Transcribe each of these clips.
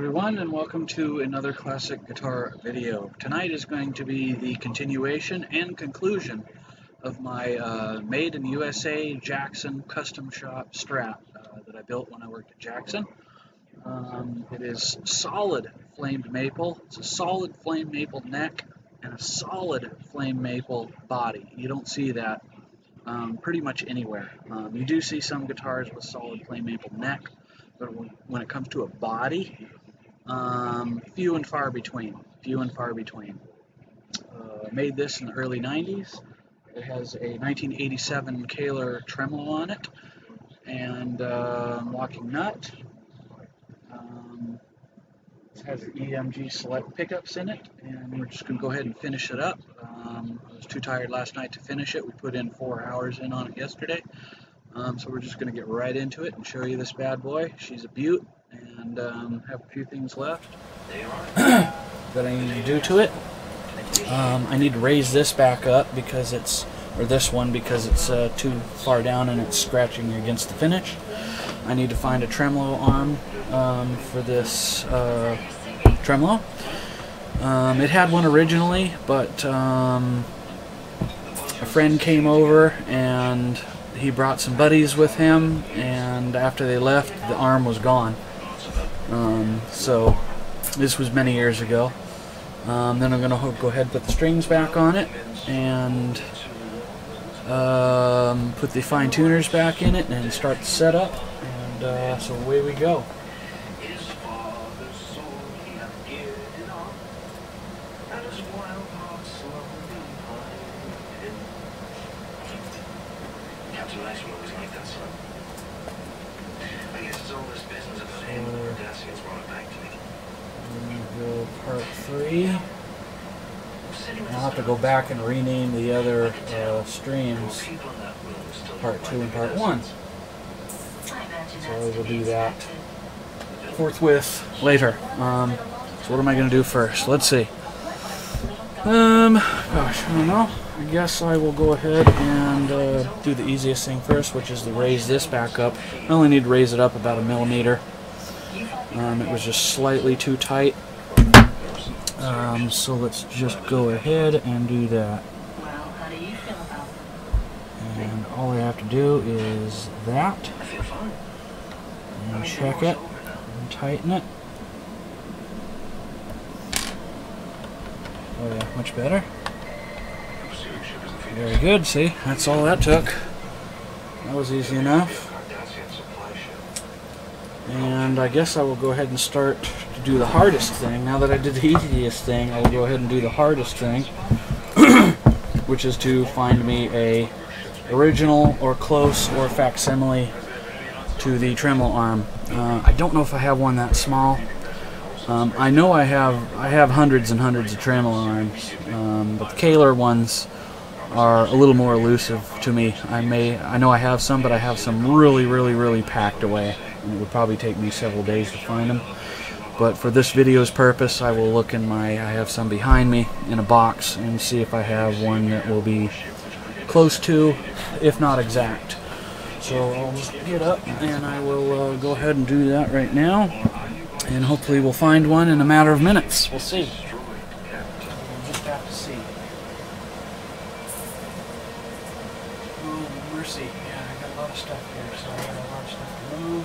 everyone, and welcome to another classic guitar video. Tonight is going to be the continuation and conclusion of my made in USA Jackson custom shop Strat that I built when I worked at Jackson. It is solid flamed maple. It's a solid flame maple neck and a solid flame maple body. You don't see that pretty much anywhere. You do see some guitars with solid flame maple neck, but when it comes to a body, few and far between. Made this in the early 90s. It has a 1987 Kahler tremolo on it and locking nut. It has EMG select pickups in it, and we're just going to go ahead and finish it up. I was too tired last night to finish it. We put in 4 hours in on it yesterday. So we're just going to get right into it and show you this bad boy. She's a beaut, and have a few things left that I need to do to it. I need to raise this back up because it's, or this one because it's too far down and it's scratching against the finish. I need to find a tremolo arm for this tremolo. It had one originally, but a friend came over and he brought some buddies with him, and after they left, the arm was gone. So this was many years ago. Then I'm going to go ahead and put the strings back on it and put the fine tuners back in it and start the setup, and so away we go. Part 3. I'll have to go back and rename the other streams, Part 2 and Part 1. So I will do that forthwith later. So what am I going to do first? Let's see. Gosh, I don't know. I guess I will go ahead and do the easiest thing first, which is to raise this back up. I only need to raise it up about 1 millimeter. It was just slightly too tight. So let's just go ahead and do that. And all I have to do is that. And check it and tighten it. Oh yeah, much better. Very good, see? That's all that took. That was easy enough. And I guess I will go ahead and start to do the hardest thing. Now that I did the easiest thing, I will go ahead and do the hardest thing, which is to find me a original or close or facsimile to the tremolo arm. I don't know if I have one that small. I know I have hundreds and hundreds of tremolo arms, but the Kahler ones are a little more elusive to me. I know I have some, but I have some really packed away, and it would probably take me several days to find them. But for this video's purpose, I will look in I have some behind me in a box and see if I have one that will be close to, if not exact. So I'll just get up and I will go ahead and do that right now, and hopefully we'll find one in a matter of minutes. We'll see. We'll just have to see. Oh, mercy. Yeah, I got a lot of stuff here, so I got a lot of stuff to move.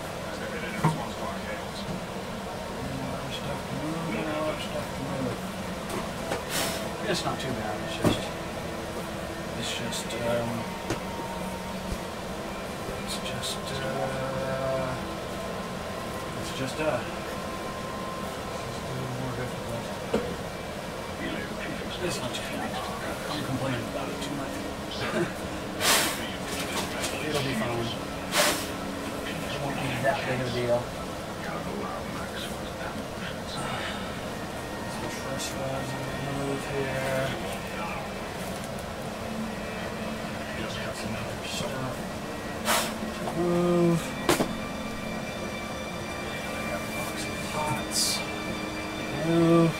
It's not too bad. It's just a little more difficult. It's not too bad. I'm complaining about it too much. It'll be fine. It won't be that big of a deal. First one, move here. Got some other stuff. Move. I got a box of pots. Move.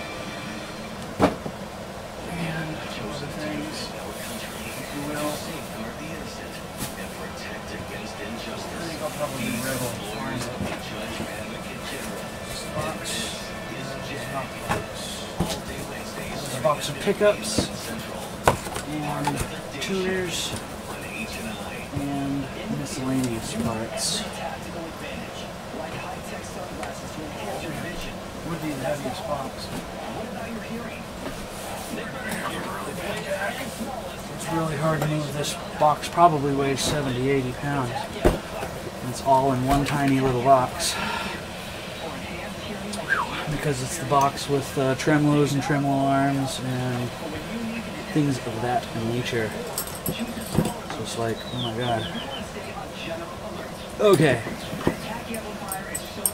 And two other things, if you will. I think I'll probably be able to find it. This box. There's a box of pickups and tuners and miscellaneous parts. Would be the heaviest box. It's really hard to move. This box probably weighs 70-80 pounds. And it's all in one tiny little box. Because it's the box with tremlos and tremolo arms and things of that nature. So it's like, oh my god. Okay.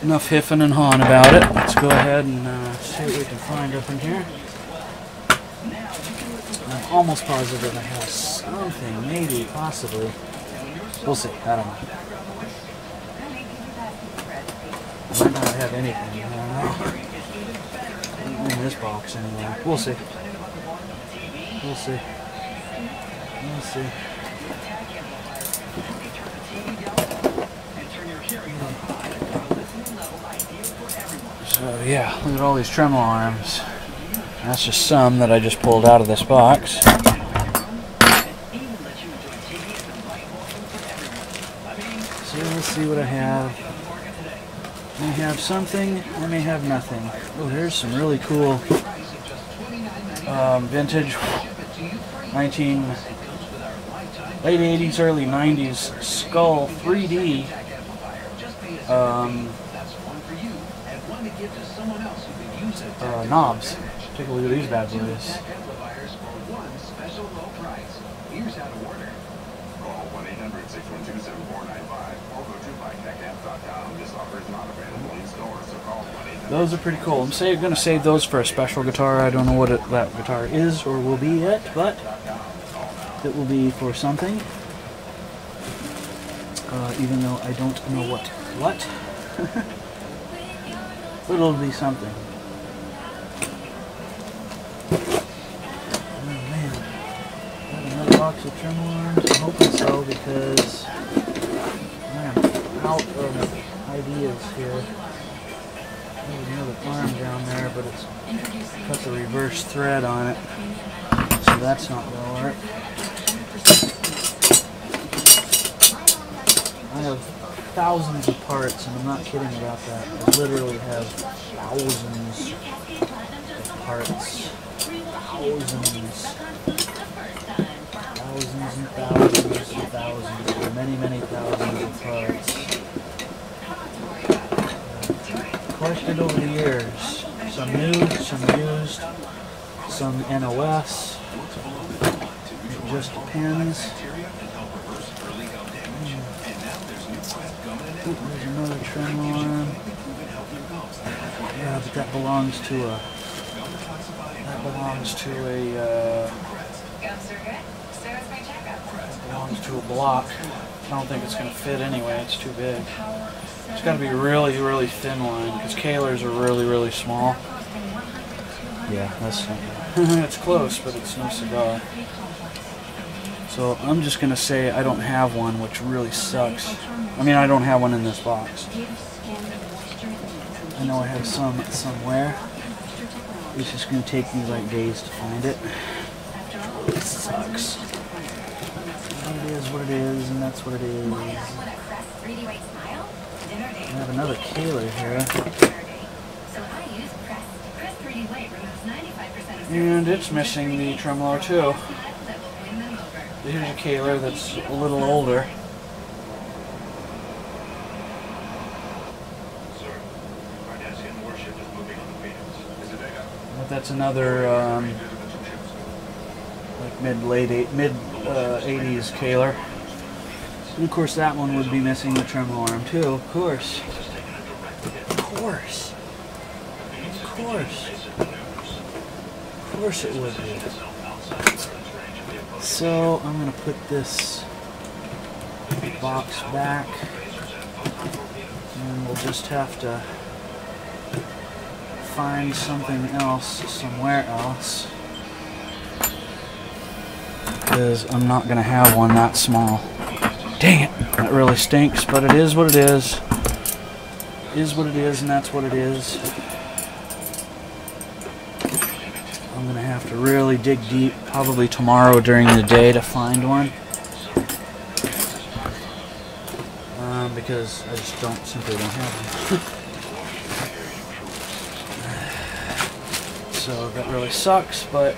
Enough hiffing and hawing about it. Let's go ahead and see what we can find up in here. I'm almost positive I have something, maybe, possibly. We'll see. I don't know. I might not have anything. I don't know. In this box, anyway. We'll see. We'll see. We'll see. So yeah, look at all these tremolo arms. That's just some that I just pulled out of this box. So let's see what I have. I may have something, I may have nothing. Oh, here's some really cool vintage late 80s, early 90s Skull 3D knobs. Take a look at these bad boys. Those are pretty cool. I'm going to save those for a special guitar. I don't know what that guitar is or will be yet, but it will be for something. Even though I don't know what. But it'll be something. Oh man. Got another box of tremolo arms. I'm hoping so because I'm out of ideas here. There's another arm down there, but it's got the reverse thread on it. So that's not going to work. I have thousands of parts, and I'm not kidding about that. I literally have thousands of parts. Thousands. Thousands and thousands and thousands. Many, many thousands of parts. Collected over the years. Some new, some used, some NOS. It just depends. There's another tremolo arm. Yeah, but that belongs to a block. I don't think it's going to fit anyway. It's too big. It's got to be really, really thin line because Kahlers are really, really small. Yeah, that's it's close, but it's no cigar. So I'm just going to say I don't have one, which really sucks. I mean, I don't have one in this box. I know I have some somewhere. It's just going to take me like days to find it. It sucks. It is what it is, and that's what it is. I have another Kahler here. And it's missing the tremolo too. Here's a Kahler that's a little older. But that's another like mid 80s Kahler. And of course that one would be missing the tremolo arm too, of course. Of course. Of course. Of course it would be. So I'm going to put this box back, and we'll just have to find something else somewhere else, because I'm not going to have one that small. Dang it, that really stinks, but it is what it is. It is what it is, and that's what it is. have to really dig deep, probably tomorrow during the day, to find one. Because I just simply don't have one. So that really sucks, but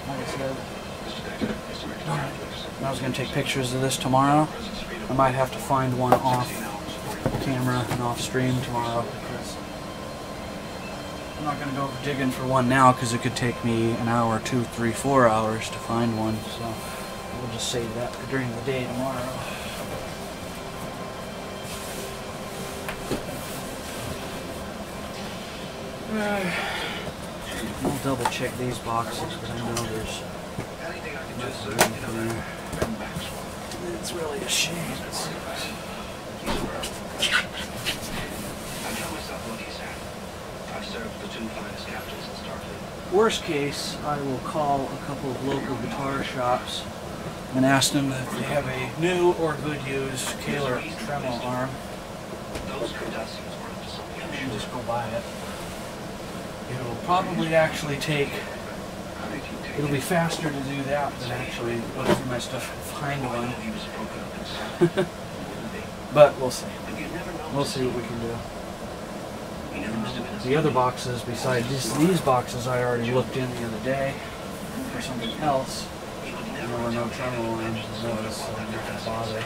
like I said, I was going to take pictures of this tomorrow. I might have to find one off camera and off stream tomorrow, because I'm not going to go digging for one now, because it could take me an hour, 2, 3, 4 hours to find one. So we'll just save that for during the day tomorrow. I'll double check these boxes, because I know there's nothing in there. It's really a shame. Worst case, I will call a couple of local guitar shops and ask them if they have a new or good used Kahler tremolo arm. And just go buy it. It'll probably actually take, it'll be faster to do that than actually go through my stuff and find one. But we'll see. We'll see what we can do. The other boxes, besides these boxes, I already looked in the other day for something else. And there were no tremolo arms in those, so I'm not going to bother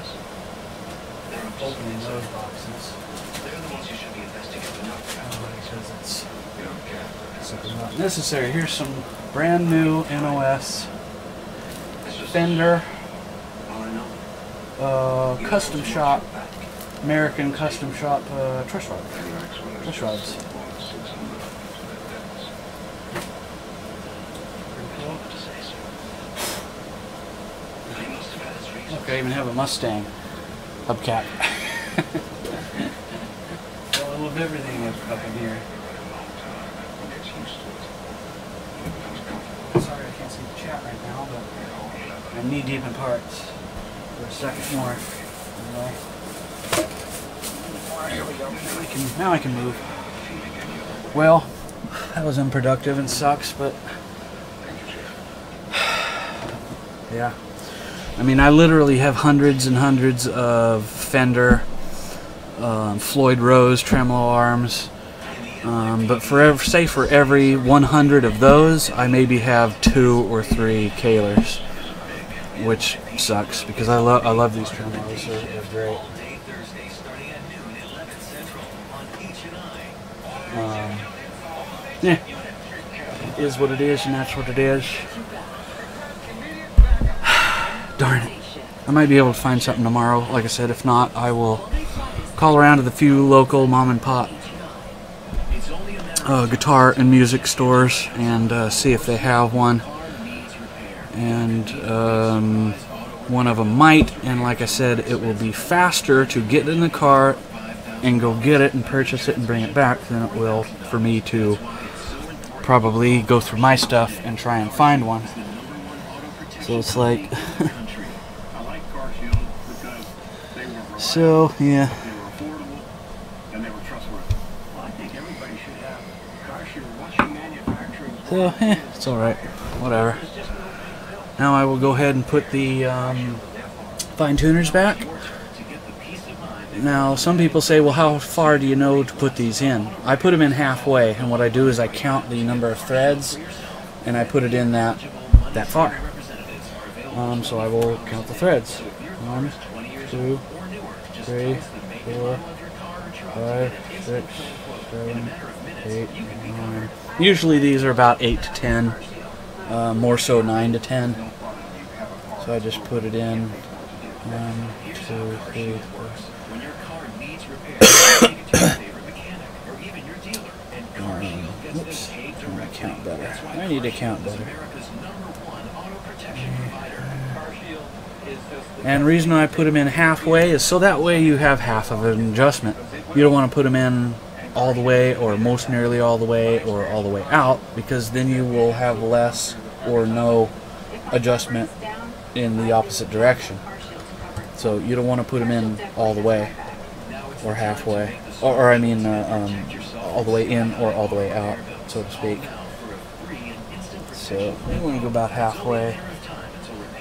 opening those boxes. Because it's not necessary. Here's some brand new NOS Fender custom shop, American custom shop truss rods. Look, I even have a Mustang hubcap. Got a little of everything up in here. Sorry I can't see the chat right now, but I'm knee deep in parts for a second more. Anyway. Here we go. Now I can move. Well, that was unproductive and sucks, but yeah. I mean, I literally have hundreds and hundreds of Fender, Floyd Rose tremolo arms, but for every 100 of those, I maybe have 2 or 3 Kahlers, which sucks because I love these tremolos. They're great. Yeah, it is what it is, and that's what it is. Darn it. I might be able to find something tomorrow. Like I said, if not, I will call around to the few local mom and pop guitar and music stores and see if they have one. And one of them might, and like I said, it will be faster to get in the car and go get it and purchase it and bring it back than it will for me to probably go through my stuff and try and find one. So it's like so yeah. So it's alright. Whatever. Now I will go ahead and put the fine tuners back. Now some people say, well, how far do you know to put these in? I put them in halfway, and what I do is I count the number of threads and I put it in that far. So I will count the threads. 1, 2, 3, 4, 5, 6, 7, 8, 9. Usually these are about 8 to 10, more so 9 to 10. So I just put it in 1, 2, 3, 4. Oops, I count better. I need to count better. And the reason I put them in halfway is so that way you have half of an adjustment. You don't want to put them in all the way or most nearly all the way or all the way out, because then you will have less or no adjustment in the opposite direction. So you don't want to put them in all the way or halfway, or I mean all the way in or all the way out, so to speak. So I'm going to go about halfway.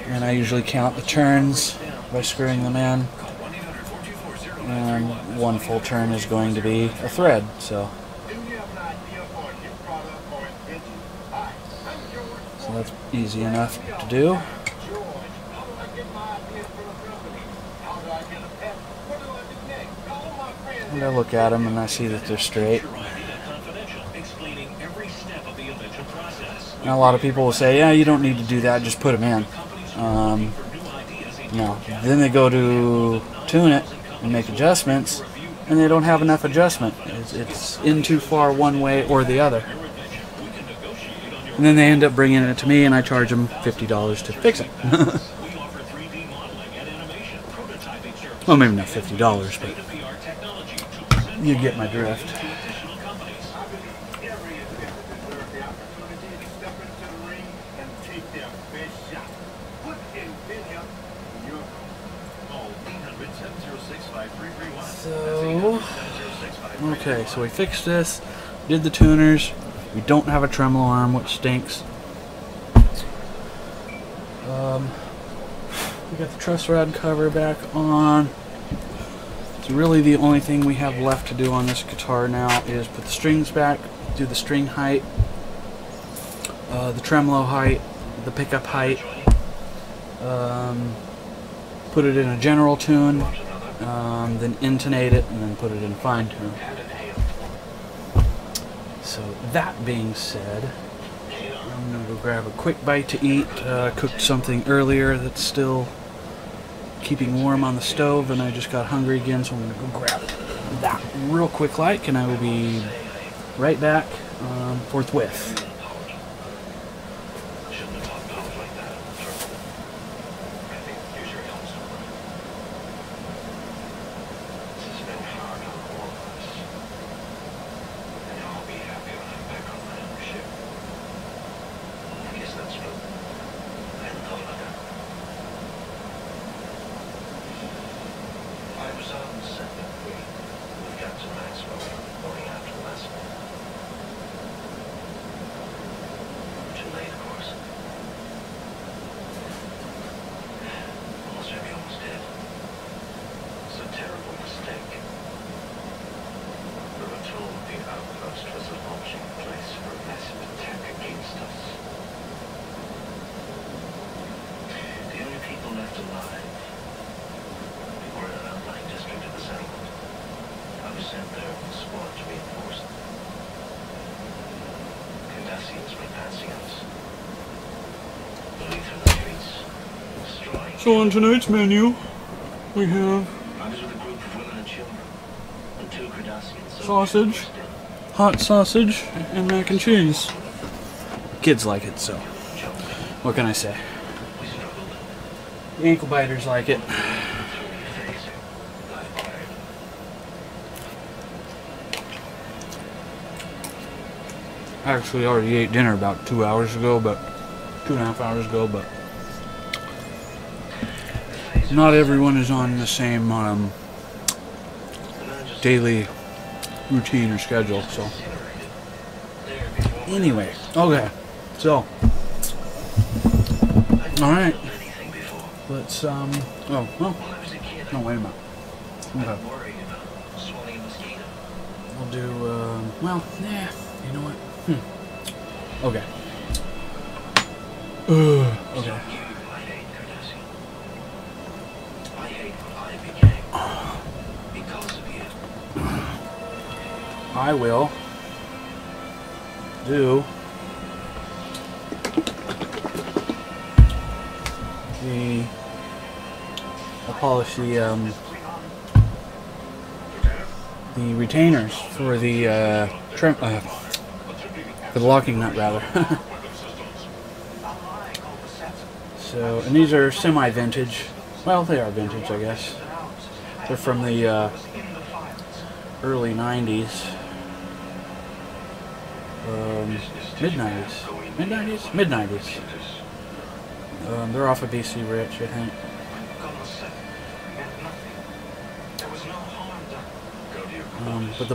And I usually count the turns by screwing them in. And one full turn is going to be a thread. So that's easy enough to do. And I look at them and I see that they're straight. Now a lot of people will say, yeah, you don't need to do that, just put them in. No. Then they go to tune it and make adjustments, and they don't have enough adjustment. It's in too far one way or the other. And then they end up bringing it to me, and I charge them $50 to fix it. Well, maybe not $50, but you get my drift. So, okay, so we fixed this, did the tuners. We don't have a tremolo arm, which stinks. We got the truss rod cover back on. It's really the only thing we have left to do on this guitar now is put the strings back, do the string height, the tremolo height, the pickup height, put it in a general tune, then intonate it, and then put it in fine tune. So that being said, I'm going to go grab a quick bite to eat. Cooked something earlier that's still keeping warm on the stove, and I just got hungry again, so I'm going to go grab that real quick like, and I will be right back forthwith. So on tonight's menu, we have sausage, hot sausage, and mac and cheese. Kids like it, so what can I say? The ankle biters like it. I actually already ate dinner about 2 hours ago, but 2.5 hours ago, but not everyone is on the same daily routine or schedule, so anyway, okay, so alright, let's oh, well, no, wait a minute, okay, we'll do, well, yeah, you know what, okay, okay. I will do I'll polish the retainers for the for the locking nut, rather. So, and these are semi-vintage. Well, they are vintage, I guess. They're from the early 90s. Mid-90s? Mid-90s. They're off of BC Rich, I think.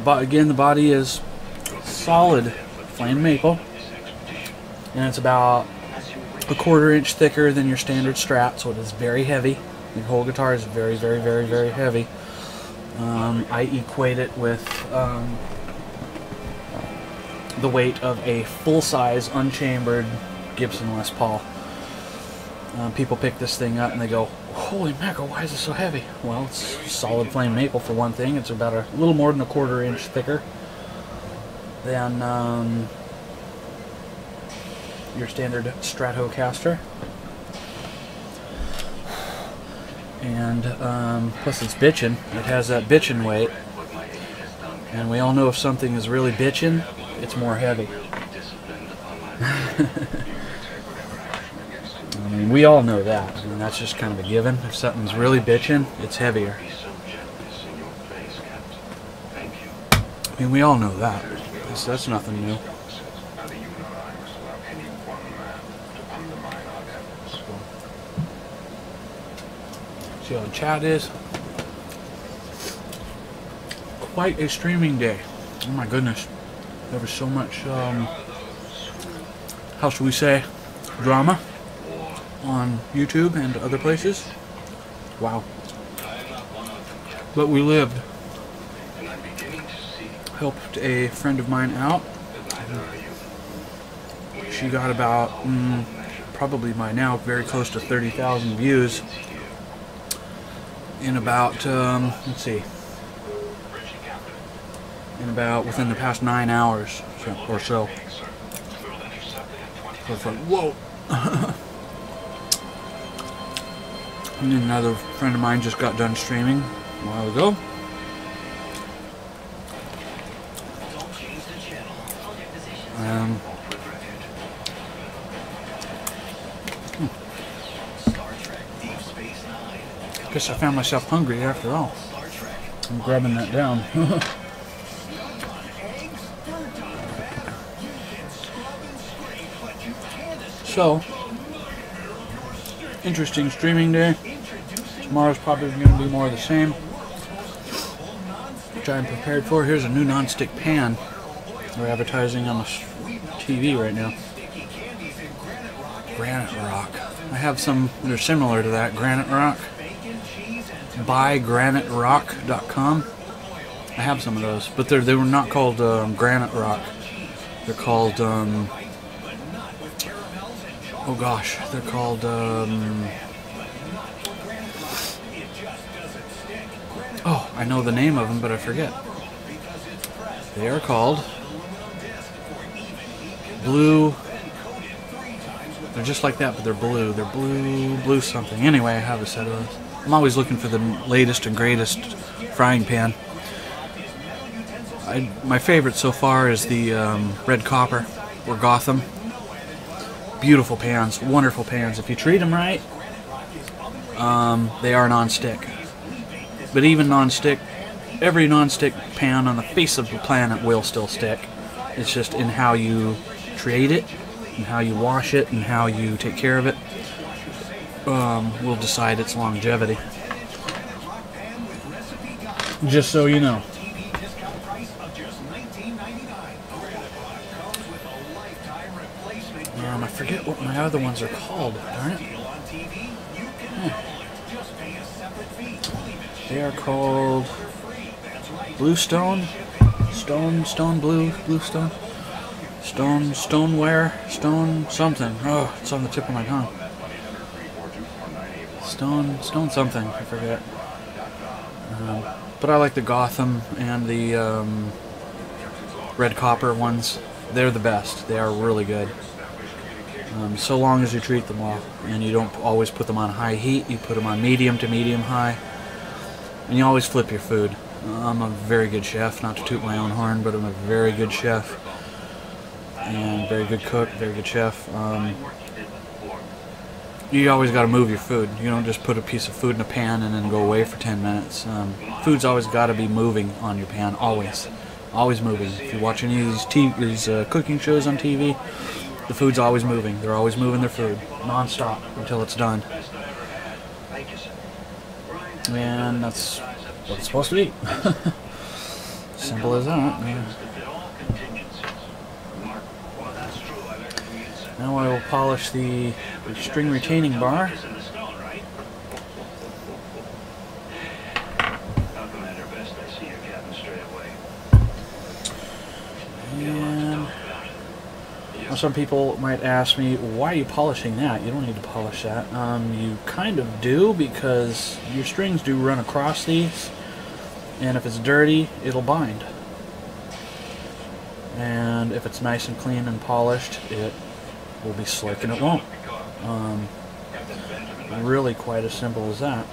But again, the body is solid flame maple. and it's about a 1/4 inch thicker than your standard Strat, so it is very heavy. The whole guitar is very, very, very, very heavy. I equate it with the weight of a full-size, unchambered Gibson Les Paul. People pick this thing up and they go, "Holy mackerel, why is it so heavy?" Well, it's solid flame maple for one thing. It's about a little more than a 1/4 inch thicker than your standard Stratocaster. And plus it's bitchin'. It has that bitchin' weight. And we all know if something is really bitchin', it's more heavy. I mean, we all know that. I mean, that's just kind of a given. If something's really bitchin', it's heavier. I mean, we all know that. That's nothing new. See how the chat is? Quite a streaming day. Oh my goodness. There was so much, how should we say, drama on YouTube and other places. Wow. But we lived. Helped a friend of mine out. She got about, probably by now, very close to 30,000 views in about, let's see, within the past 9 hours or so. So it's like, whoa. And then another friend of mine just got done streaming a while ago. Guess I found myself hungry after all. I'm grabbing that down. So, interesting streaming day. Tomorrow's probably going to be more of the same, which I'm prepared for. Here's a new non-stick pan we're advertising on the TV right now. Granite Rock. I have some that are similar to that. Granite Rock. BuyGraniteRock.com. I have some of those, but they were not called Granite Rock. They're called oh gosh, they're called oh, I know the name of them, but I forget. They are called Blue. They're just like that, but they're blue. They're blue something. Anyway, I have a set of those. I'm always looking for the latest and greatest frying pan. My favorite so far is the Red Copper or Gotham. Beautiful pans, wonderful pans. If you treat them right, they are non-stick. But even non-stick, every non-stick pan on the face of the planet will still stick. It's just in how you treat it, and how you wash it, and how you take care of it. Will decide its longevity. Just so you know. I forget what my other ones are called, darn it. They are called Bluestone? Bluestone? Stoneware? Stone something. Oh, it's on the tip of my tongue. Stone something, I forget. But I like the Gotham and the Red Copper ones. They're the best. They are really good. So long as you treat them well. And you don't always put them on high heat. You put them on medium to medium high. And you always flip your food. I'm a very good chef. Not to toot my own horn, but I'm a very good chef. And very good cook, very good chef. You always got to move your food. You don't just put a piece of food in a pan and then go away for 10 minutes. Food's always got to be moving on your pan, always. Always moving. If you watch any of these cooking shows on TV, the food's always moving. They're always moving their food, non-stop, until it's done. And that's what it's supposed to be. Simple as that, man. Now I will polish the string retaining bar. And some people might ask me, why are you polishing that? You don't need to polish that. You kind of do, because your strings do run across these, and if it's dirty, it'll bind. And if it's nice and clean and polished, it will be slick and it won't. Really quite as simple as that.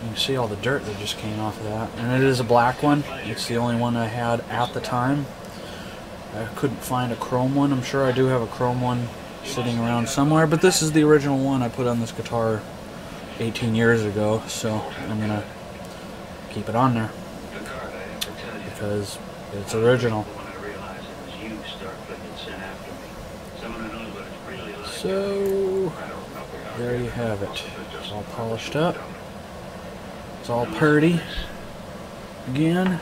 You can see all the dirt that just came off of that. And it is a black one. It's the only one I had at the time. I couldn't find a chrome one. I'm sure I do have a chrome one sitting around somewhere, but this is the original one I put on this guitar 18 years ago, so I'm going to keep it on there because it's original. So, there you have it. It's all polished up. It's all purty. Again.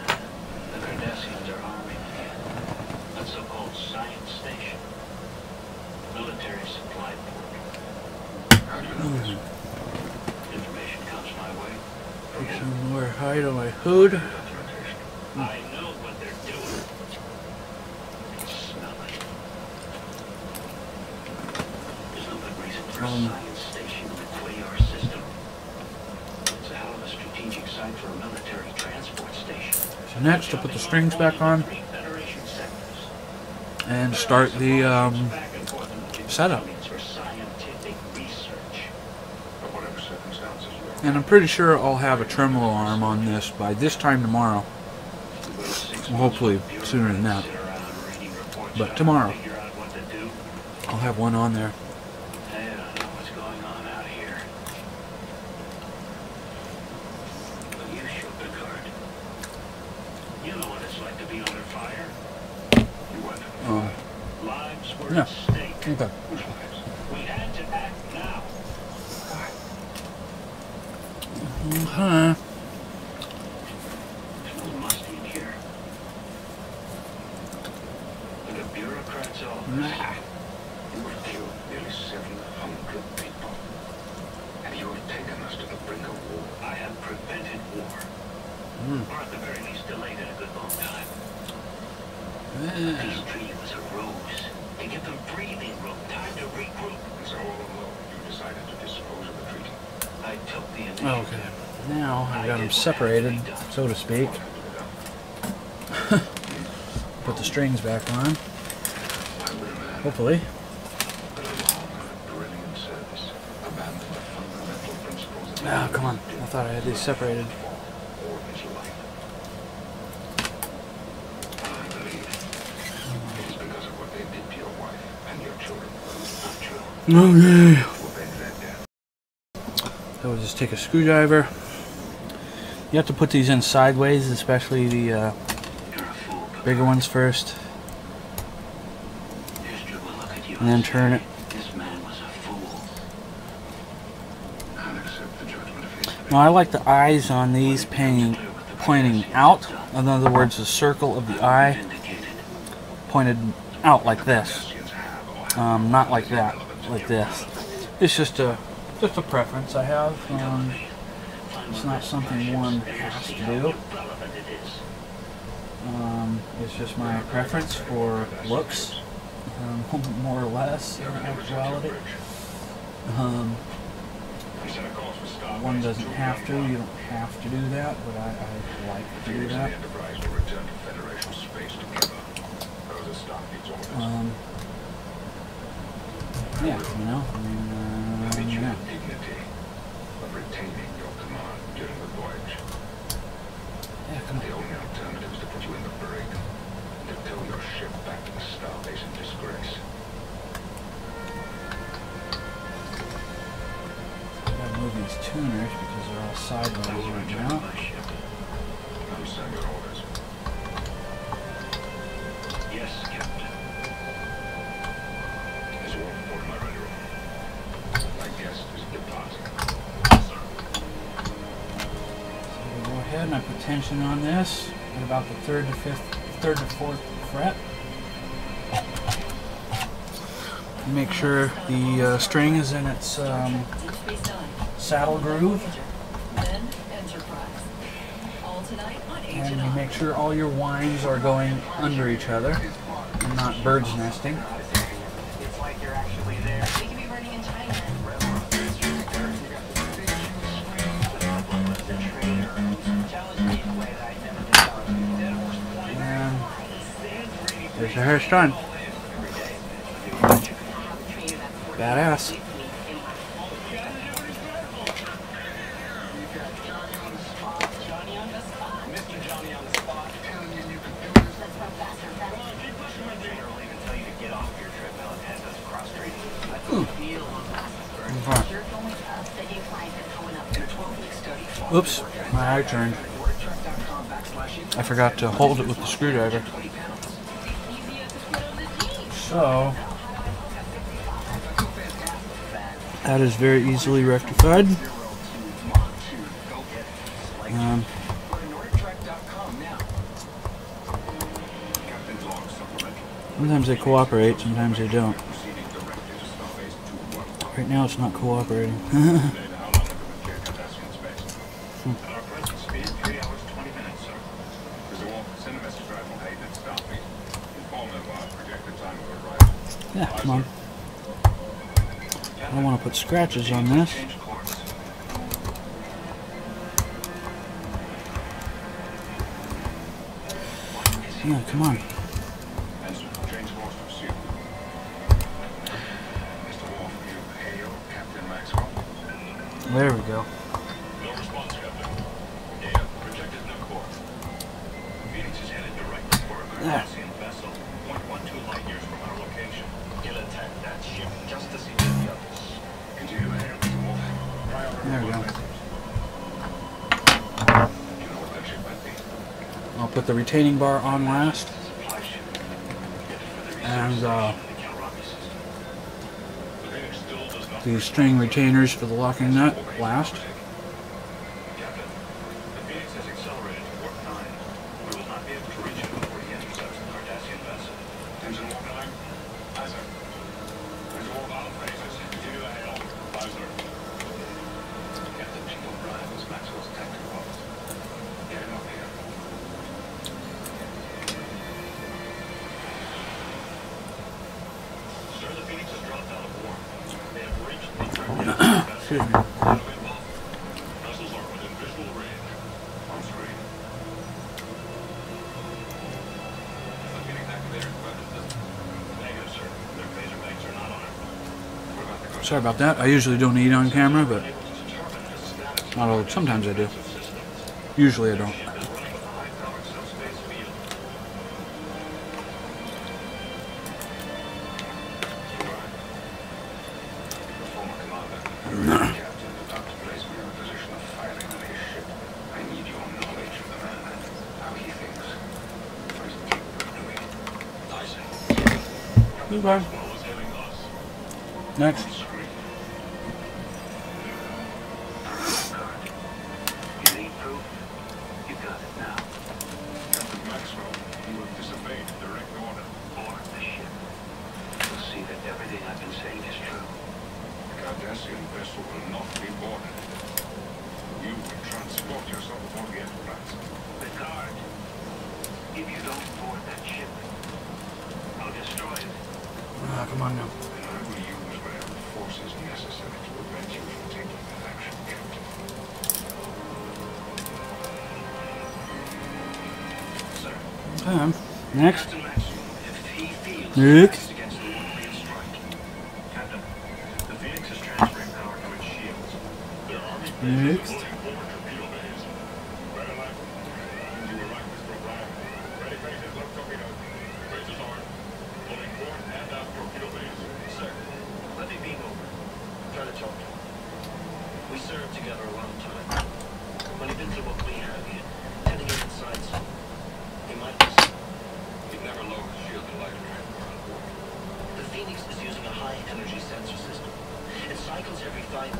Put some more hide on my hood. I know what they're doing. Smell it. There's no good reason for a science station in the Quayar system. It's a hell of a strategic site for a military transport station. So next, I'll put the strings back on and start the setup. And I'm pretty sure I'll have a tremolo arm on this by this time tomorrow. Well, hopefully sooner than that. But tomorrow, I'll have one on there. I don't know what's going on out here. But you shoot the card. You know what it's like to be under fire. You went. Lives were at stake. Okay. We had to act now. Okay. It's a musty in here. Like a bureaucrat's office. You have killed nearly 700 people, and you have taken us to the brink of war. I have prevented war. Or at the very least delayed it a good long time. Peace treaty was a ruse to give them breathing room, time to regroup. And so all alone, you decided to dispose of the treaty. I took the initiative. Okay. Now I've got them separated, so to speak. Put the strings back on. Hopefully. Oh, come on. I thought I had these separated. Okay. So we'll just take a screwdriver. You have to put these in sideways, especially the bigger ones first. And then turn it. Now I like the eyes on these pointing out. In other words, the circle of the eye pointed out like this. Not like that, like this. It's just a preference I have. It's not something one has to do. It's just my preference for looks, more or less, in actuality. One doesn't have to. You don't have to do that, but I like to do that. Yeah, you know, I mean, yeah. Of retaining your command during the voyage. Yeah, come The on. only alternative is to put you in the brig and to tow your ship back to the starbase in disgrace. I gotta move these tuners because they're all sideways right now. Understand your orders. Yes, Captain. As you all report in my ready room. My guest is departing. So go ahead and I put tension on this at about the third to fourth fret. Make sure the string is in its saddle groove. And you make sure all your winds are going under each other and not bird's nesting. And there's your hair strung. Badass. Oops, my eye turned. I forgot to hold it with the screwdriver. So, that is very easily rectified. Sometimes they cooperate, sometimes they don't. Right now it's not cooperating. Yeah, come on. I don't want to put scratches on this. Yeah, come on. There we go. No response, Captain. Data projected no core. Phoenix is headed directly for a Cardassian vessel, 1.12 light years from our location. He'll attack that ship just as he did the others. Continue ahead, Mr. Wolf. There we go. You know what that ship might be? I'll put the retaining bar on last. And the string retainers for the locking nut last. Captain, the Phoenix has accelerated to warp 9. We will not be able to reach it before he intercepts the Cardassian vessel. Engine warp 9? Aye, sir. Engine warp all phases. Continue ahead. Aye, sir. Captain, Chief O'Brien is Maxwell's tactical officer. Get him up here. Sir, the Phoenix has dropped out of warp. They have reached the Excuse me. vessels are within visual range. On screen. The Phoenix activated weapons system. Negative, sir. Their phaser banks are not armed. What about the Sorry about that. I usually don't eat on camera, but not all. Sometimes I do. Usually I don't. Goodbye. Next. You need proof? You got it now. Captain Maxwell, you have disobeyed direct order. Board the ship. You'll see that everything I've been saying is true. The Cardassian vessel will not be boarded. You will transport yourself aboard the Enterprise. Picard, if you don't board that ship, I'll destroy it. Come on now. And I will use whatever force is necessary to prevent you from taking that action, Captain. Sir. Next. Captain Maxwell, if he feels Next. against the one-man strike. Captain, the Phoenix is transferring power to its shields. There are army Next. loading forward torpedo bays. Right on, you were right, Mr. O'Brien. Ready phases, load torpedoes. Phasers armed. Loading forward and out torpedo bays. Sir, let me beam over. Try to talk to him. We served together a long time. When he did what we have, he had to get inside some. He might listen. He'd never lower his shield to light transport on board. The Phoenix is using a high-energy sensor system. It cycles every 5.5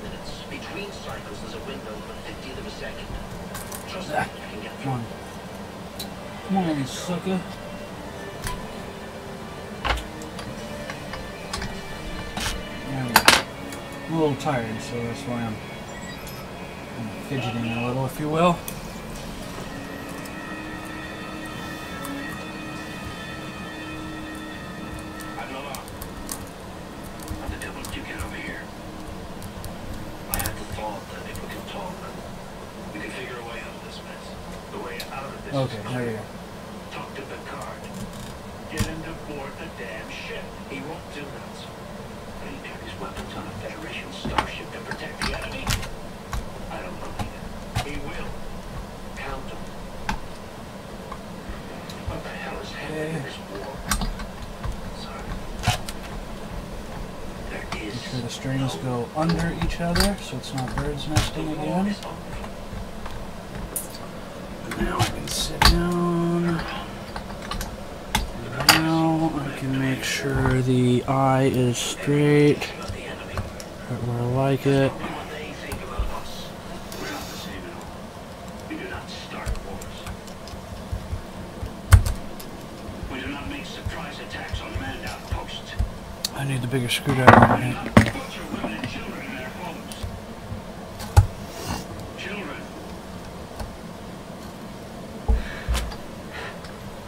minutes. Between cycles, there's a window of a 50th of a second. Trust me, you can get Come through. on. Come on, sucker. I'm a little tired, so that's why I'm fidgeting a little, if you will. How the devil did you get over here? I had the thought that if we could talk, we could figure a way out of this mess. The way out of this Okay, is there you go. talk to Picard. Get him to board the damn ship. He won't do that. Will he turn his weapons on a Federation starship to protect the enemy? I don't believe it. He will. Count him. What the hell is happening in this war? Sorry. There is Make sure the strings go under each other so it's not bird's nesting again. Now I can sit down. Now I can make sure the eye is straight, right where I like it. I need the bigger screwdriver. Right?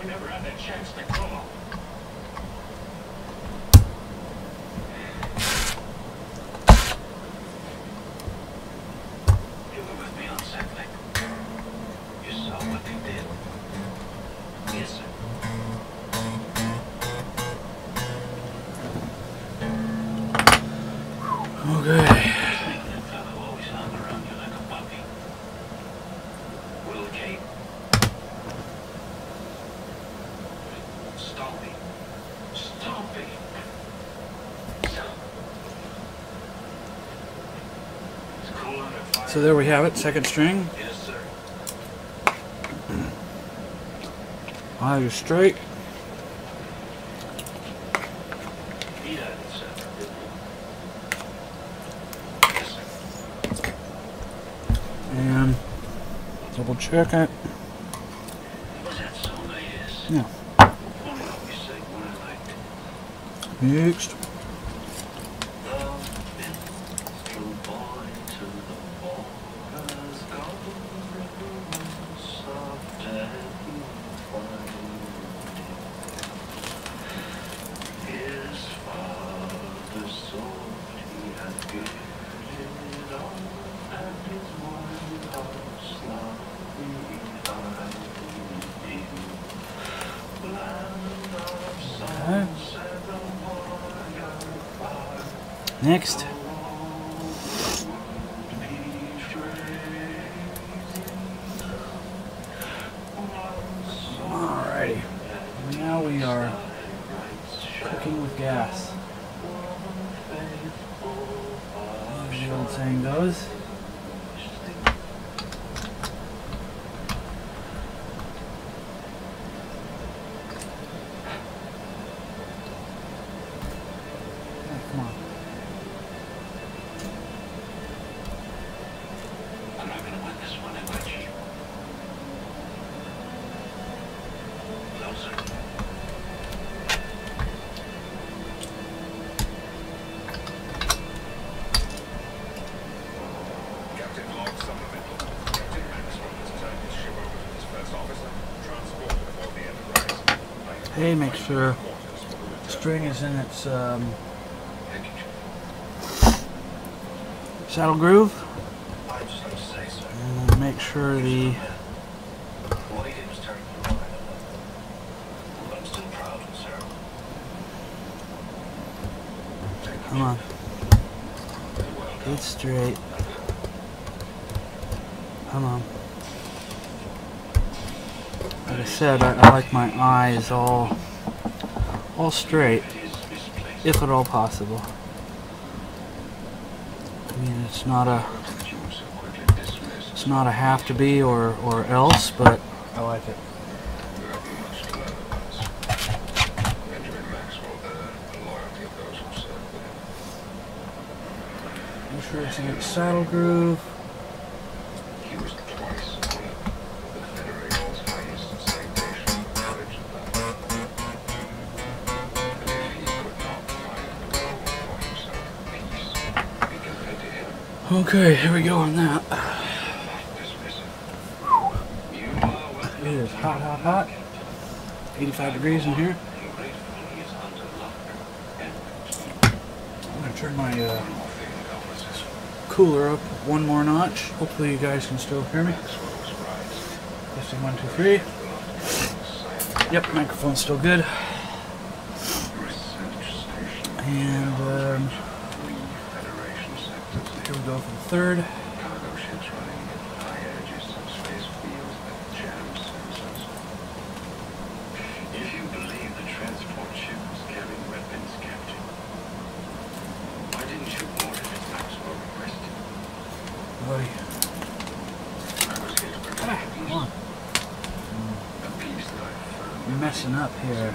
We never had that chance to grow up. You were with me on Setlick. You saw what they did. Yes, sir. Okay. That fellow always hung around you like a puppy. Will Kate. Stompy. Stompy. It's cool under fire. So there we have it, second string. Yes, sir. Eye is straight. He had it, sir. Yes, sir. And double check it. Was that song I is? Yeah. One of you sang one I liked. Next. Next. Alrighty. Now we are cooking with gas. As the old saying goes. Oh, come on. I'm not gonna win this one, am I, Chief? No, sir. Captain Log supplemental. Captain Maxwell has turned his ship over to his first officer, transported aboard the Enterprise. Hey, make sure string is in its saddle groove. I just have to say, sir. And make sure the What he did was terrible. I know that. But I'm still proud of him, sir. come on. Get straight. Come on. Like I said, I like my eyes all straight, if at all possible. I mean, it's not a have to be or else, but I like it. Benjamin Maxwell earned the loyalty of those who served with him. Make sure it's in its saddle groove. He was twice honored with the Federation's highest citation of courage and valor. And if he could not find a role for himself in peace, because Okay, here we go on that. It is hot, hot, hot. 85 degrees in here. I'm gonna turn my cooler up one more notch. Hopefully you guys can still hear me. Testing 1, 2, 3. Yep, microphone's still good. And here we go for the third. Buddy. Come on. You're messing up here.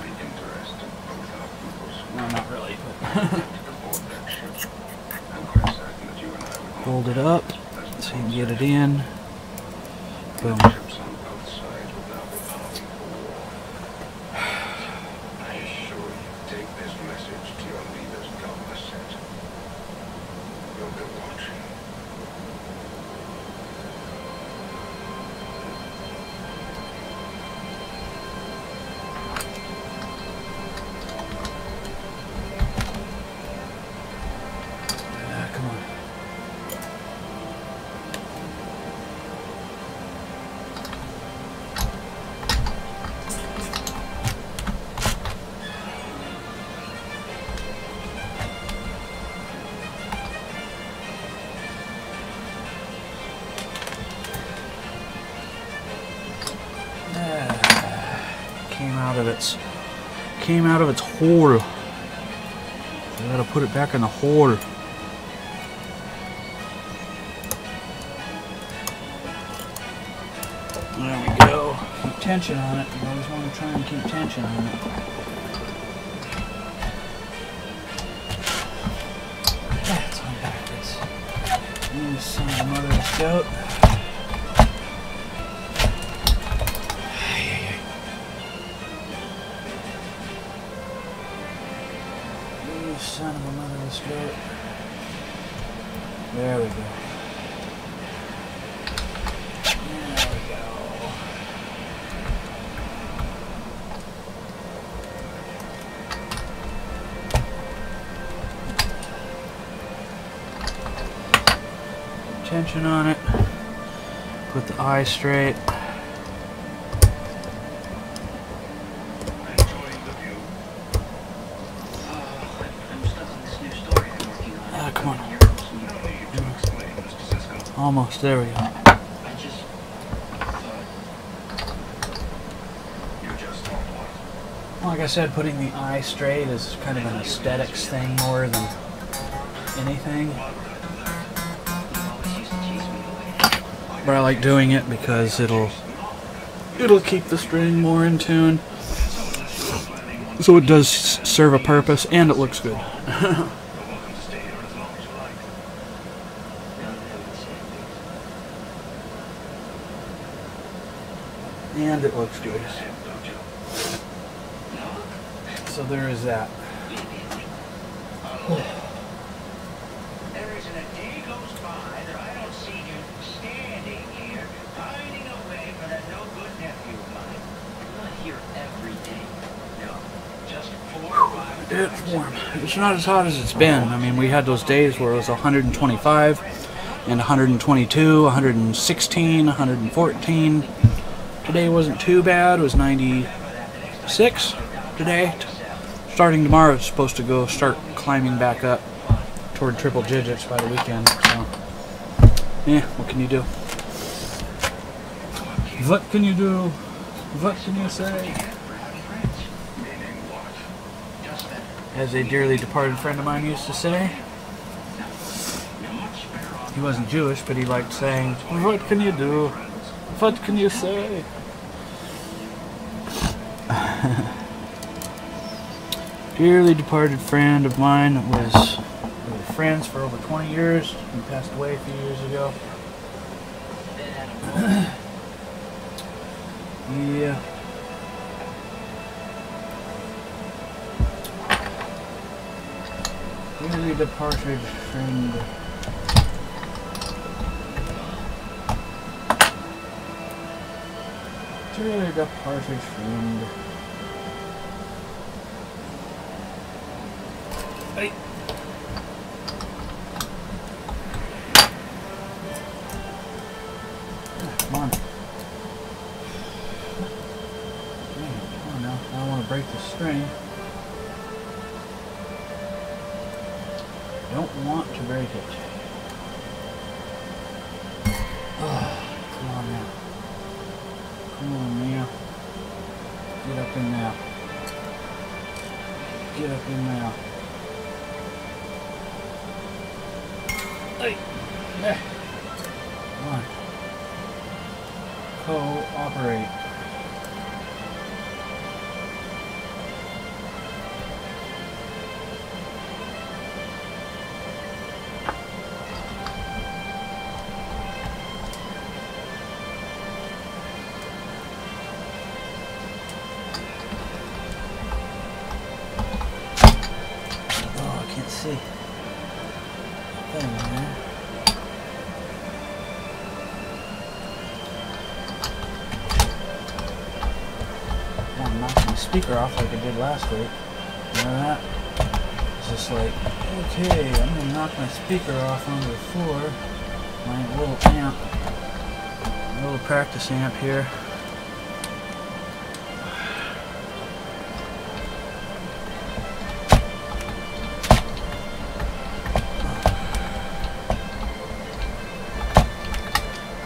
No, not really, but hold it up so you can get it in. Boom. Came out of its hole. I gotta put it back in the hole. There we go. Keep tension on it. You always want to try and keep tension on it. That's on backwards. You son of a mother of a scout. Son of a mother of a skirt. There we go. There we go. Tension on it. Put the eye straight. Come on. Almost, there we go. Well, like I said, putting the eye straight is kind of an aesthetics thing more than anything. But I like doing it because it'll keep the string more in tune. So it does serve a purpose and it looks good. And it looks good. So there is that. There isn't a day goes by that I don't see you standing here, pining away for that no good nephew of mine. I'm not here every day. No, just 4 or 5 days. It's warm. It's not as hot as it's been. I mean, we had those days where it was 125 and 122, 116, 114. Today wasn't too bad. It was 96 today. Starting tomorrow, it's supposed to start climbing back up toward triple digits by the weekend. So, yeah, what can you do? What can you do? What can you say? As a dearly departed friend of mine used to say. He wasn't Jewish, but he liked saying, "What can you do? What can you say?" Dearly departed friend of mine we were friends for over 20 years. He passed away a few years ago. Yeah. Dearly departed friend. Större Partnerfund. Hey. Come on. Come on now. I don't want to break the string. Don't want to break it. Oh, come on now. Come on now. Get up in there. Get up in there. Hey. There. Come on. Cooperate. See. Thing there. I'm knocking the speaker off like I did last week. Remember that? It's just like, okay, I'm gonna knock my speaker off onto the floor. My little amp, my little practice amp here.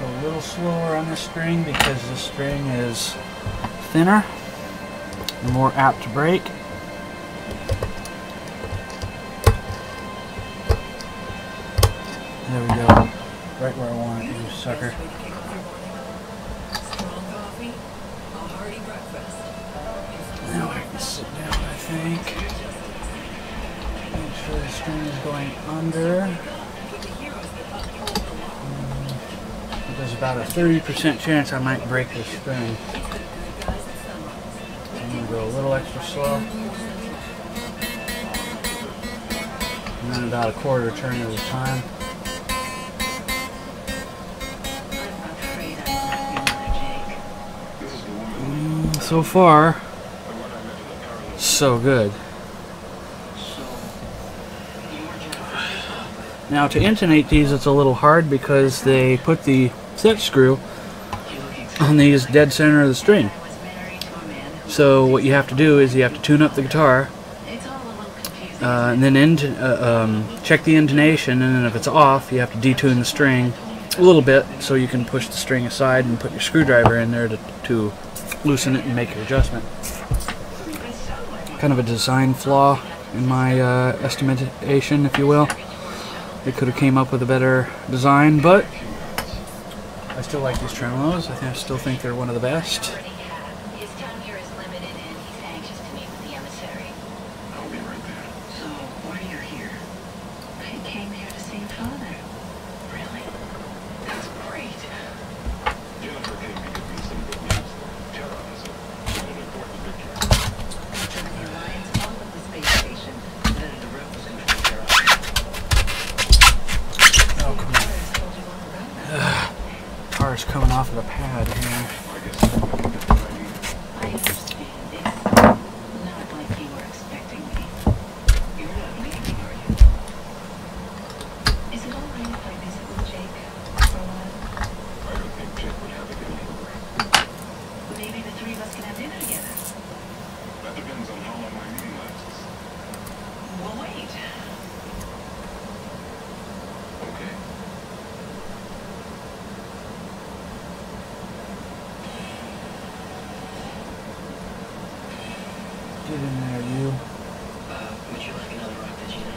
A little slower on the string because the string is thinner and more apt to break. There we go. Right where I want it, you sucker. Now I can sit down, I think. Make sure the string is going under. There's about a 30% chance I might break this string. I'm going to go a little extra slow. And then about a quarter turn at a time. So far, so good. Now to intonate these, it's a little hard because they put the set screw on these dead center of the string. So what you have to do is you have to tune up the guitar and then check the intonation, and then if it's off you have to detune the string a little bit so you can push the string aside and put your screwdriver in there to loosen it and make your adjustment. Kind of a design flaw in my estimation, if you will. They could have came up with a better design, but I still like these tremolos. I still think they're one of the best. His time here is limited and he's anxious to meet with the emissary. I'll be right there. So, why are you here? I came here to see your father. Really? That's great. Jennifer came to give me some good news. Terra has won an important victory. The Alliance off of the space station. Then the rep was control Terra. Oh, come on. Car's coming off of the pad here. I guess I'm going to get what I need. I understand. It's not like you were expecting me. You're not leaving, are you? Is it all right if I visit with Jake for a while? I don't think Jake would have it any other way. Maybe the three of us can have dinner together. That depends on how long my meeting lasts. We'll wait. Okay. Get in there, you. Would you like another rock, Vegeta?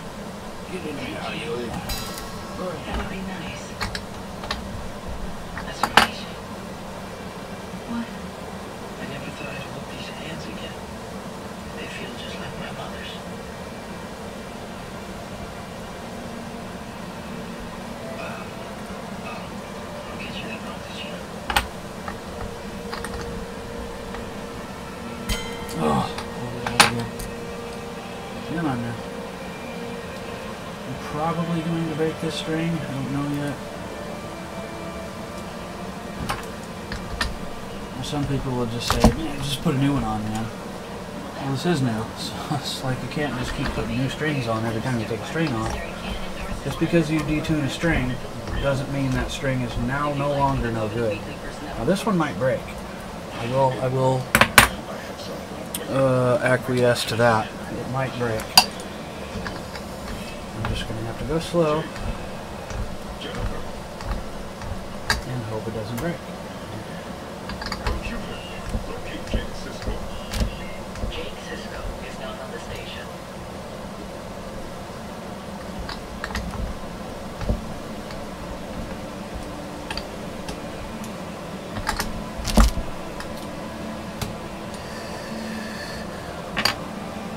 Get in there, you. That would be nice. That's amazing. What? I never thought I'd hold these hands again. They feel just like my mother's. I'll get you that rock, Vegeta. Oh, come on now. I'm probably going to break this string. I don't know yet. I Some people will just say, man, just put a new one on, man. Well, this is new, so it's like you can't just keep putting new strings on every time you take a string off. Just because you detune a string doesn't mean that string is now no longer no good. Now this one might break. I will acquiesce to that. It might break. I'm just going to have to go slow and hope it doesn't break.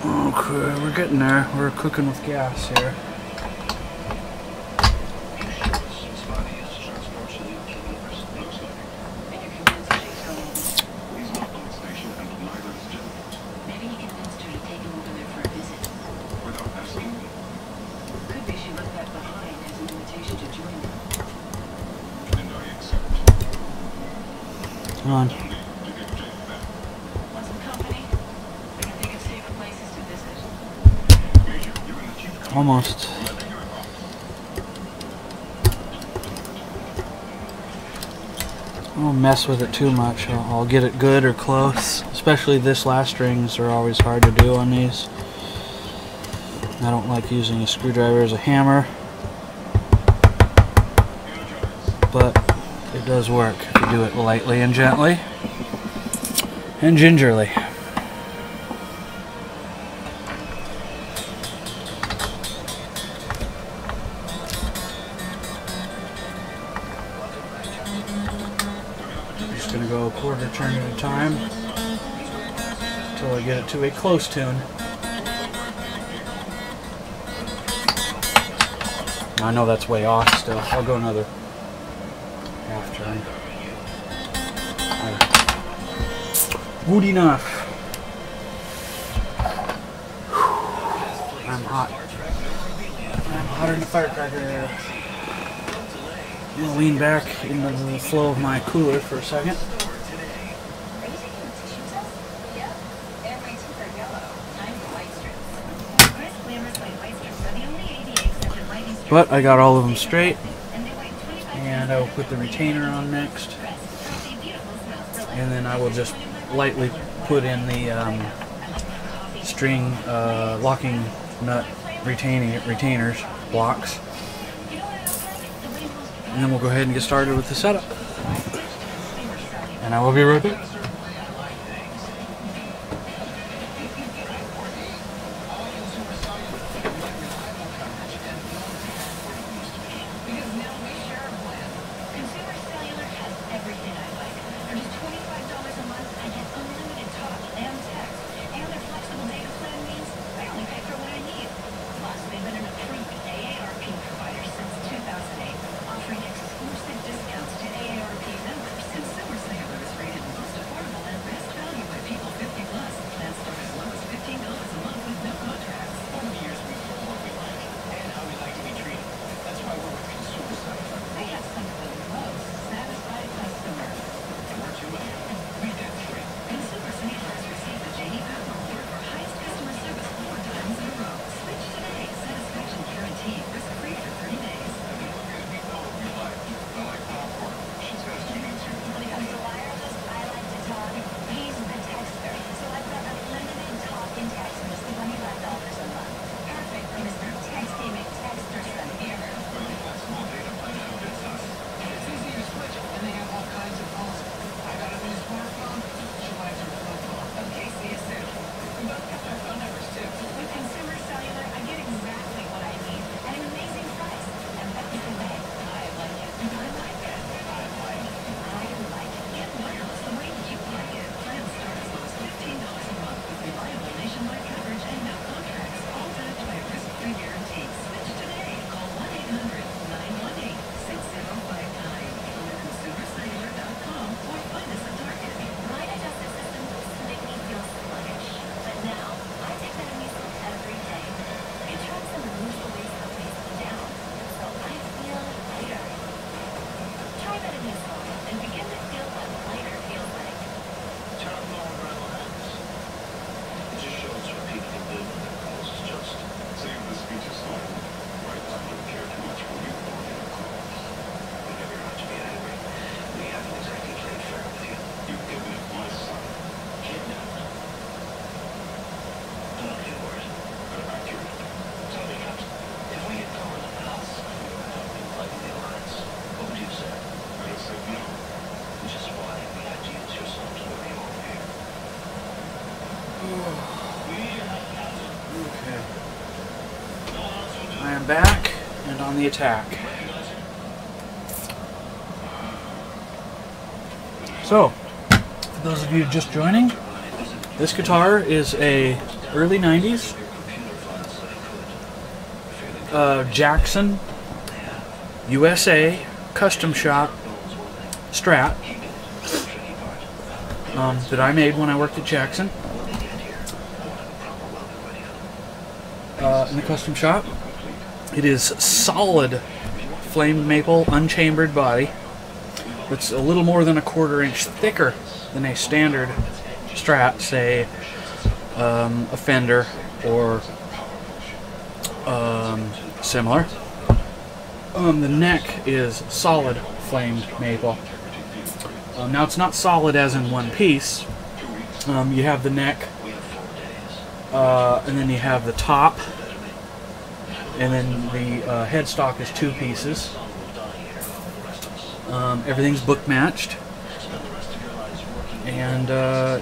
Okay, we're getting there. We're cooking with gas here. Maybe he convinced her to take him over there for a visit. Without asking me. Could be she left that behind as an invitation to join them. And I accept. Come on. Only to give Jake back. Want some company? I can think of safer places to visit. Major, you and the chief Almost. I won't mess with it too much. I'll get it good or close. Especially this last strings are always hard to do on these. I don't like using a screwdriver as a hammer, but it does work if you do it lightly and gently and gingerly. Just going to go a quarter turn at a time until I get it to a close tune. I know that's way off still. I'll go another half turn. Good enough. I'm hot. I'm hotter than a firecracker. I'm going to lean back into the flow of my cooler for a second. Are you taking the tissue test? Yeah. They're way too yellow. Time for white strips. Crisp, glamorous white strips are the only ADA accepted lighting strips. But I got all of them straight, And they weigh 25 and I will put the retainer on next, and then I will just lightly put in the string locking nut retainers blocks, and then we'll go ahead and get started with the setup. And I will be right back. Offering exclusive discounts to AARP members, Consumer Sailor is rated most affordable. Okay. I am back and on the attack. So, for those of you just joining, this guitar is a early 90s Jackson U.S.A custom shop Strat that I made when I worked at Jackson in the custom shop. It is solid flamed maple unchambered body. It's a little more than a 1/4 inch thicker than a standard Strat, say a Fender or similar. The neck is solid flamed maple. Now it's not solid as in one piece. You have the neck, and then you have the top, and then the headstock is 2 pieces. Everything's book matched, and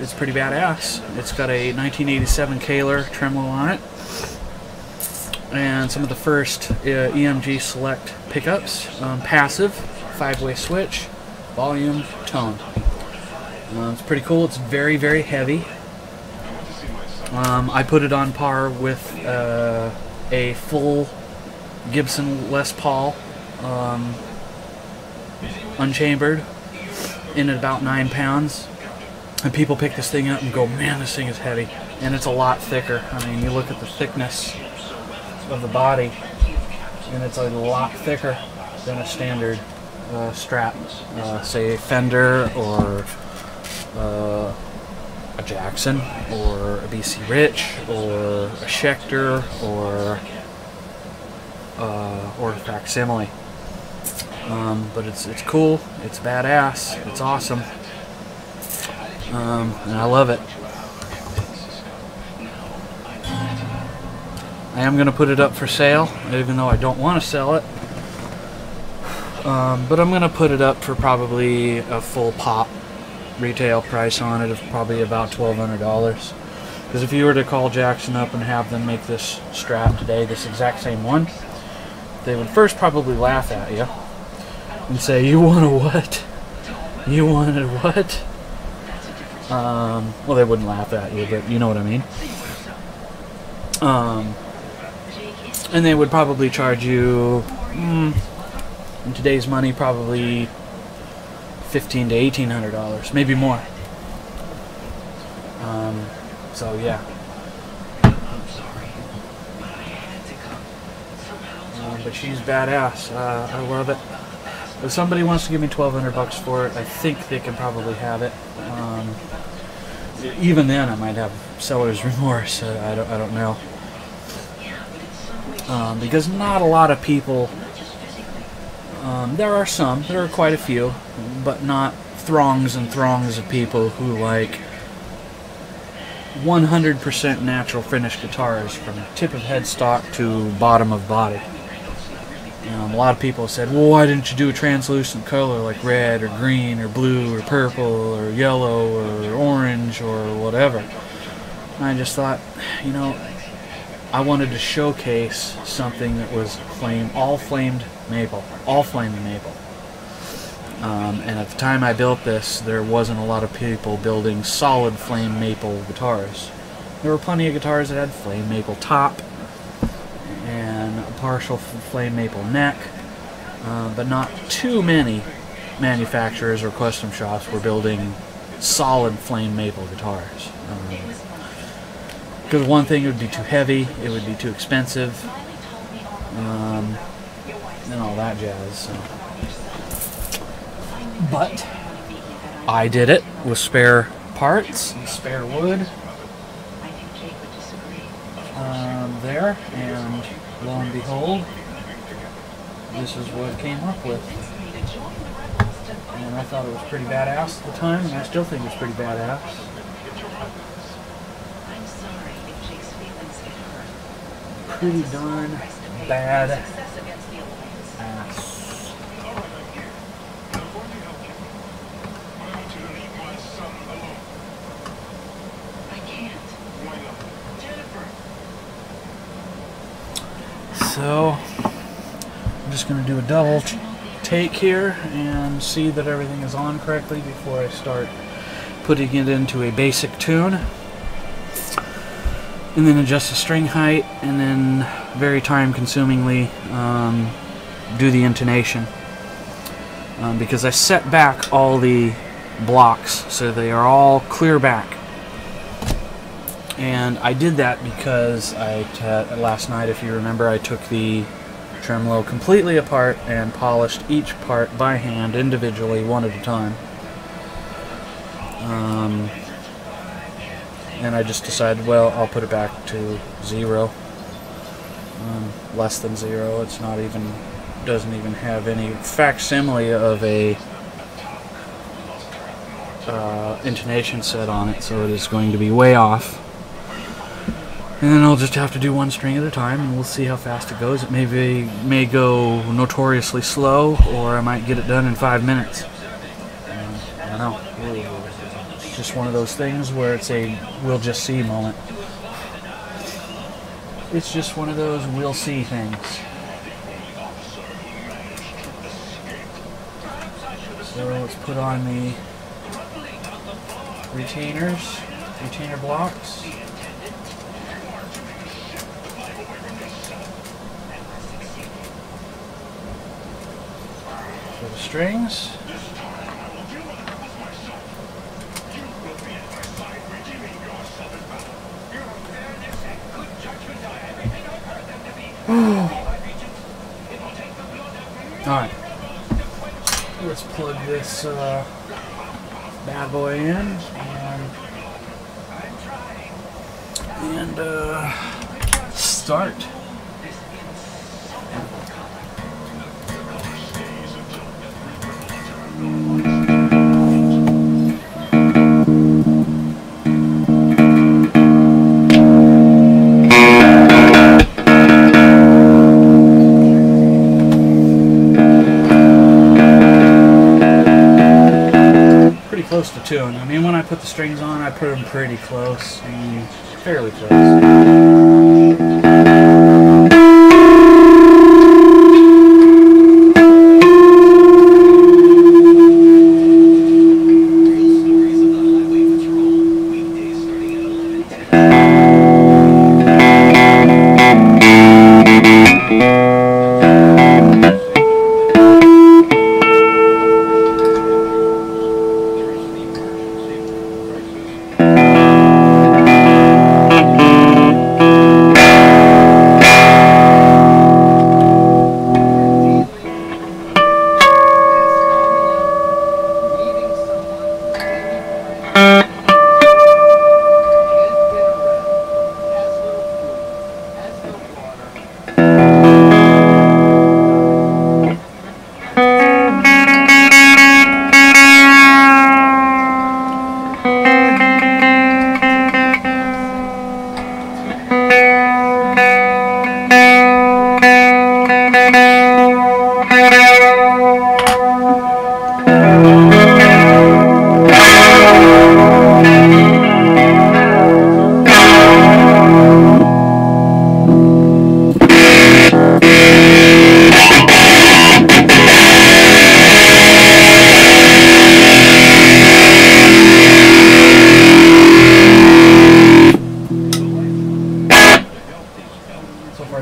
it's pretty badass. It's got a 1987 Kaler tremolo on it, and some of the first EMG Select pickups, passive, 5-way switch, volume, tone. It's pretty cool. It's very, very heavy. I put it on par with a full Gibson Les Paul, unchambered, in at about 9 pounds. And people pick this thing up and go, man, this thing is heavy. And it's a lot thicker. I mean, you look at the thickness of the body, and it's a lot thicker than a standard Strat, say a Fender or a Jackson or a BC Rich or a Schecter or a Facsimile. But it's cool, it's badass, it's awesome, and I love it. I am going to put it up for sale, even though I don't want to sell it. But I'm going to put it up for probably a full pop retail price on it of probably about $1,200. Because if you were to call Jackson up and have them make this Strat today, this exact same one, they would first probably laugh at you and say, "You want a what? You wanted what?" Well, they wouldn't laugh at you, but you know what I mean. And they would probably charge you, in today's money, probably $1,500 to $1,800, maybe more. So yeah. But she's badass. I love it. If somebody wants to give me $1,200 for it, I think they can probably have it. Even then, I might have seller's remorse. I don't know. Because not a lot of people, there are quite a few, but not throngs and throngs of people who like 100% natural finish guitars from tip of headstock to bottom of body. A lot of people said, well, why didn't you do a translucent color like red or green or blue or purple or yellow or orange or whatever? And I just thought, I wanted to showcase something that was all flamed maple. And at the time I built this, there wasn't a lot of people building solid flame maple guitars. There were plenty of guitars that had flame maple top and a partial flame maple neck, but not too many manufacturers or custom shops were building solid flame maple guitars. Because one thing, it would be too heavy, it would be too expensive, and all that jazz. So. But I did it with spare parts and spare wood there, and lo and behold, this is what it came up with. And I thought it was pretty badass at the time, and I still think it's pretty badass. Pretty darn bad ass. So I'm just going to do a double take here and see that everything is on correctly before I start putting it into a basic tune, and then adjust the string height, and then very time consumingly do the intonation, because I set back all the blocks so they are all clear back. And I did that because last night, if you remember, I took the tremolo completely apart and polished each part by hand individually, one at a time. And I just decided, well, I'll put it back to 0, less than 0. It's not even, doesn't even have any facsimile of a intonation set on it, so it is going to be way off. And then I'll just have to do one string at a time, and we'll see how fast it goes. It may go notoriously slow, or I might get it done in 5 minutes. I don't know. It's just one of those things where it's a we'll just see moment. It's just one of those we'll see things. So let's put on the retainer blocks. For the strings. Alright, let's plug this bad boy in and start. Close to tune. I mean, when I put the strings on, I put them pretty close. I mean, fairly close.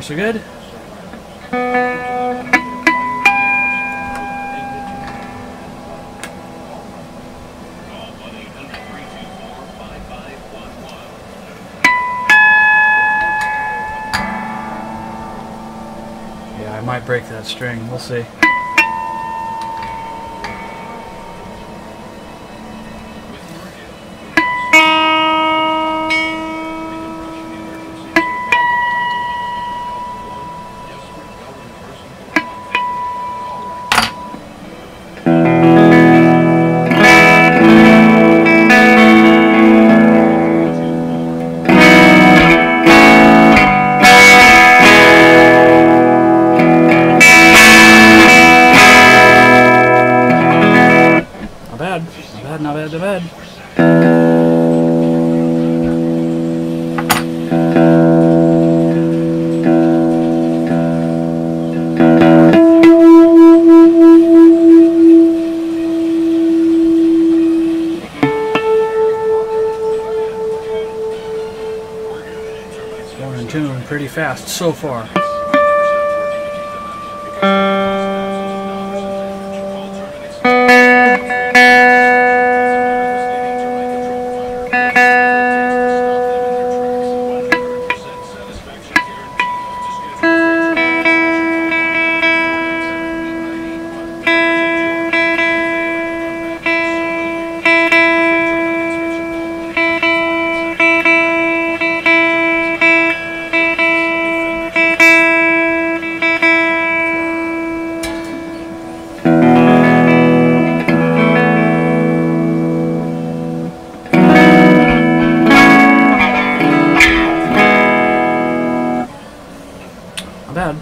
So good. Yeah, I might break that string. We'll see. Not bad, not bad. tune pretty fast so far. Not bad.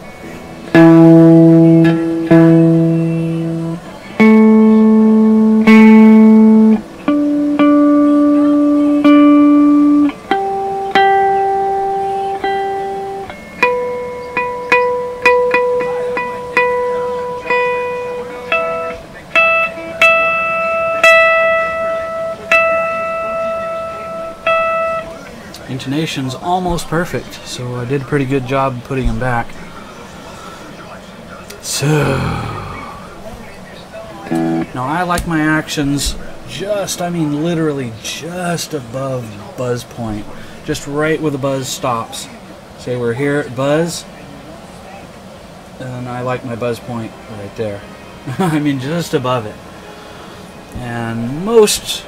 Intonation's almost perfect, so I did a pretty good job putting them back. So now I like my actions just, I mean literally just above buzz point, just right where the buzz stops. Say we're here at buzz, and I like my buzz point right there. I mean just above it. And most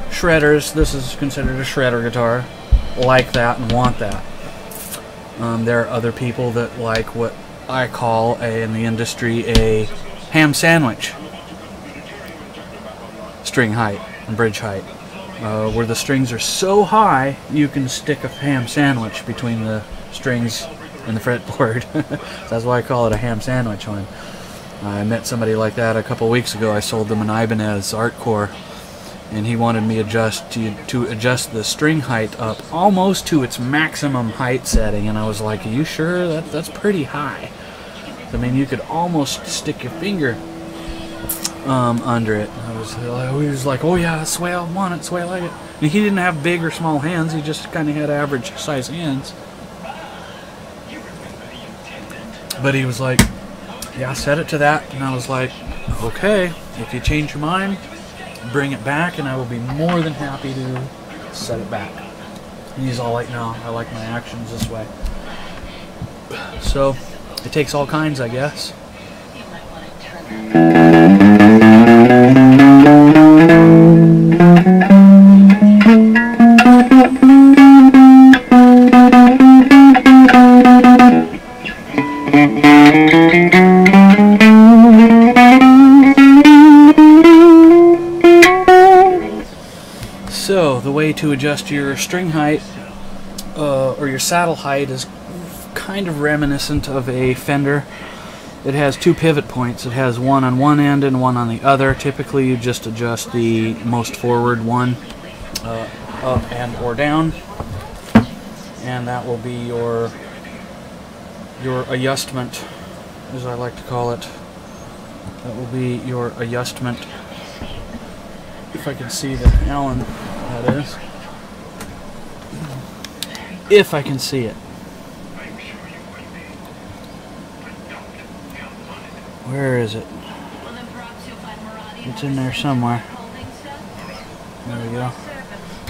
shredders, this is considered a shredder guitar, like that and want that. There are other people that like what I call in the industry a ham sandwich string height and bridge height, where the strings are so high you can stick a ham sandwich between the strings and the fretboard. That's why I call it a ham sandwich one. I met somebody like that a couple weeks ago. I sold them an Ibanez Artcore, and he wanted me to adjust the string height up almost to its maximum height setting, and I was like, are you sure? That's pretty high. I mean, you could almost stick your finger under it. He was like, oh yeah, that's the way I want it, that's the way I like it. And he didn't have big or small hands, he just kind of had average size hands. But he was like, yeah, set it to that. And I was like, okay, if you change your mind, bring it back and I will be more than happy to set it back. And he's all like, no, I like my actions this way. So it takes all kinds, I guess. So the way to adjust your string height or your saddle height is kind of reminiscent of a Fender. It has two pivot points. It has one on one end and one on the other. Typically you just adjust the most forward one up and or down, and that will be your adjustment, as I like to call it. That will be your adjustment. If I can see the Allen, that is. If I can see it. Where is it? It's in there somewhere. There we go.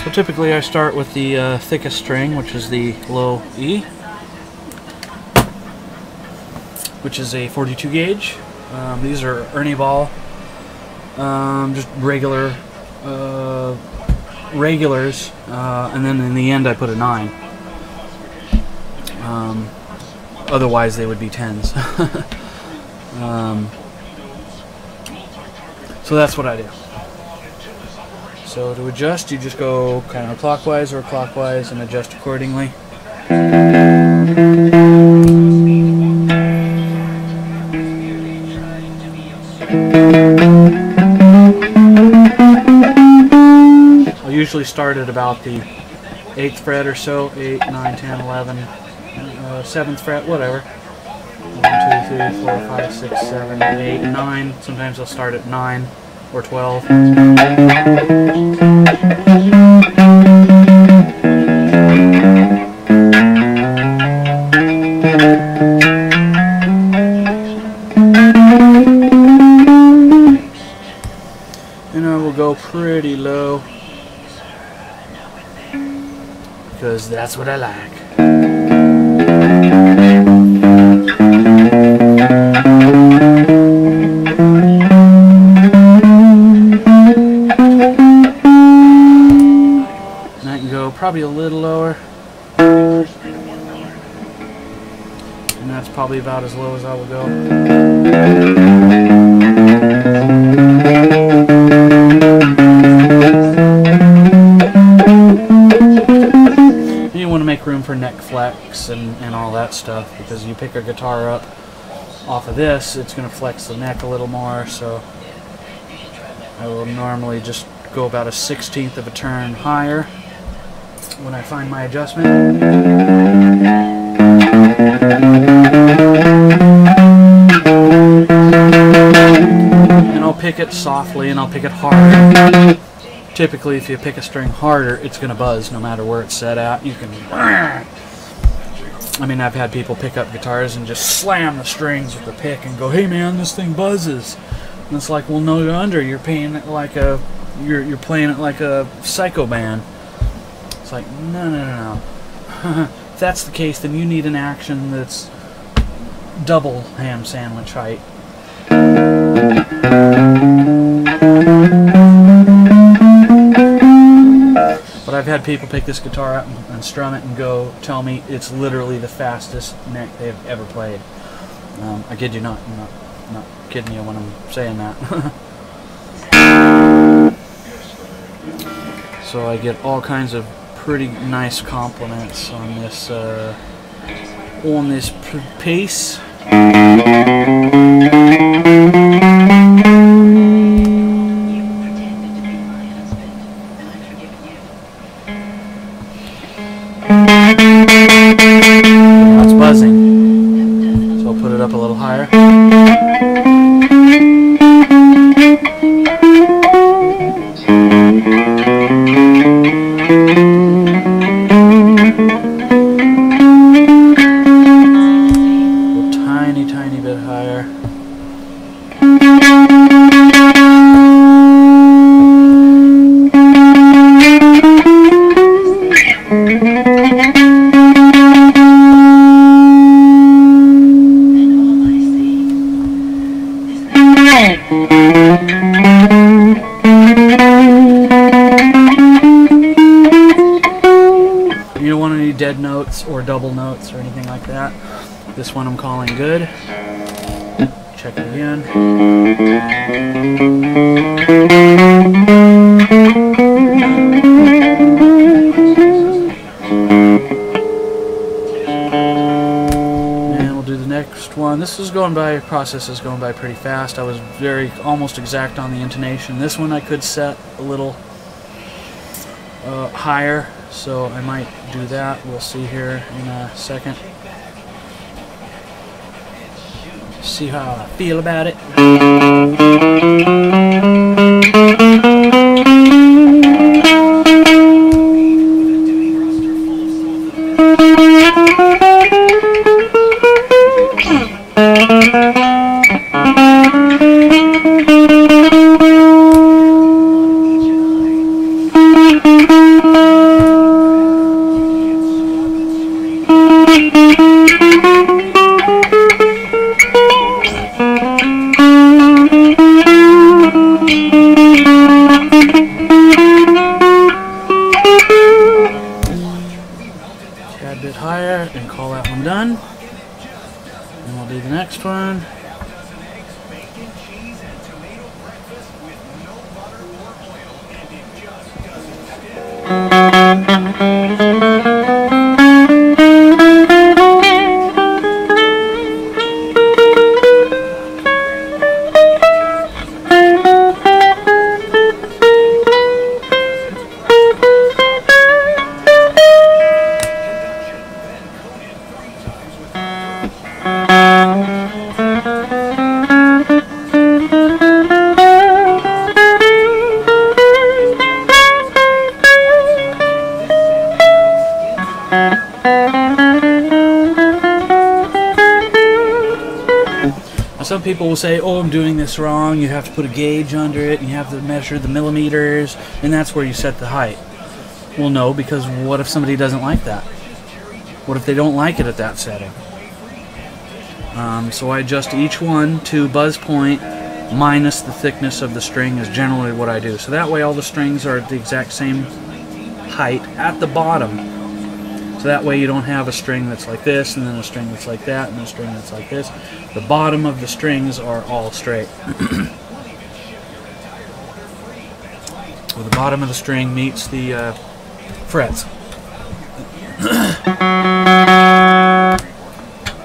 So typically I start with the thickest string, which is the low E, which is a 42 gauge. These are Ernie Ball, just regular regulars, and then in the end I put a 9. Otherwise they would be 10s. So that's what I do. So to adjust, you just go kind of clockwise or clockwise and adjust accordingly. I'll usually start at about the 8th fret or so, 8, 9, 10, 11, 7th fret, whatever. 1, 2, 3, 4, 5, 6, 7, 8, 9. Sometimes I'll start at 9 or 12. because that's what I like. And I can go probably a little lower. And that's probably about as low as I will go. You want to make room for neck flex and all that stuff, because you pick a guitar up off of this, it's going to flex the neck a little more, so I will normally just go about a 1/16 of a turn higher when I find my adjustment. And I'll pick it softly and I'll pick it hard. Typically, if you pick a string harder, it's going to buzz no matter where it's set at. You can... I mean, I've had people pick up guitars and just slam the strings with the pick and go, "Hey man, this thing buzzes." And it's like, well, no wonder you're playing it like a... You're playing it like a psycho band. It's like, no. If that's the case, then you need an action that's double ham sandwich height. But I've had people pick this guitar up and strum it and go tell me it's literally the fastest neck they've ever played. I kid you not. I'm not kidding you when I'm saying that. So I get all kinds of pretty nice compliments on this piece. Now it's buzzing, so I'll put it up a little higher. Tiny bit higher. You don't want any dead notes or double notes or anything like that. This one I'm calling good. Check it again. And we'll do the next one. This is going by, process is going by pretty fast. I was almost exact on the intonation. This one I could set a little higher, so I might do that. We'll see here in a second. See how I feel about it. Tad bit higher and call that one done. And we'll do the next one. Some people will say, "Oh, I'm doing this wrong. You have to put a gauge under it, and you have to measure the millimeters, and that's where you set the height." Well, no, because what if somebody doesn't like that? What if they don't like it at that setting? So I adjust each one to buzz point minus the thickness of the string is generally what I do. So that way all the strings are at the exact same height at the bottom. So that way you don't have a string that's like this, and then a string that's like that, and a string that's like this. The bottom of the strings are all straight. So the bottom of the string meets the frets.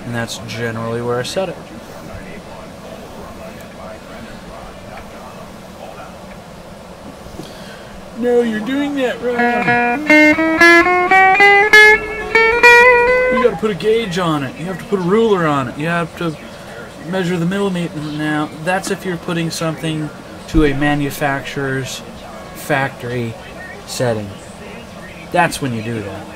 And that's generally where I set it. No, you're doing that wrong. You gotta put a gauge on it. You have to put a ruler on it. You have to measure the millimeter. Now, that's if you're putting something to a manufacturer's factory setting. That's when you do that.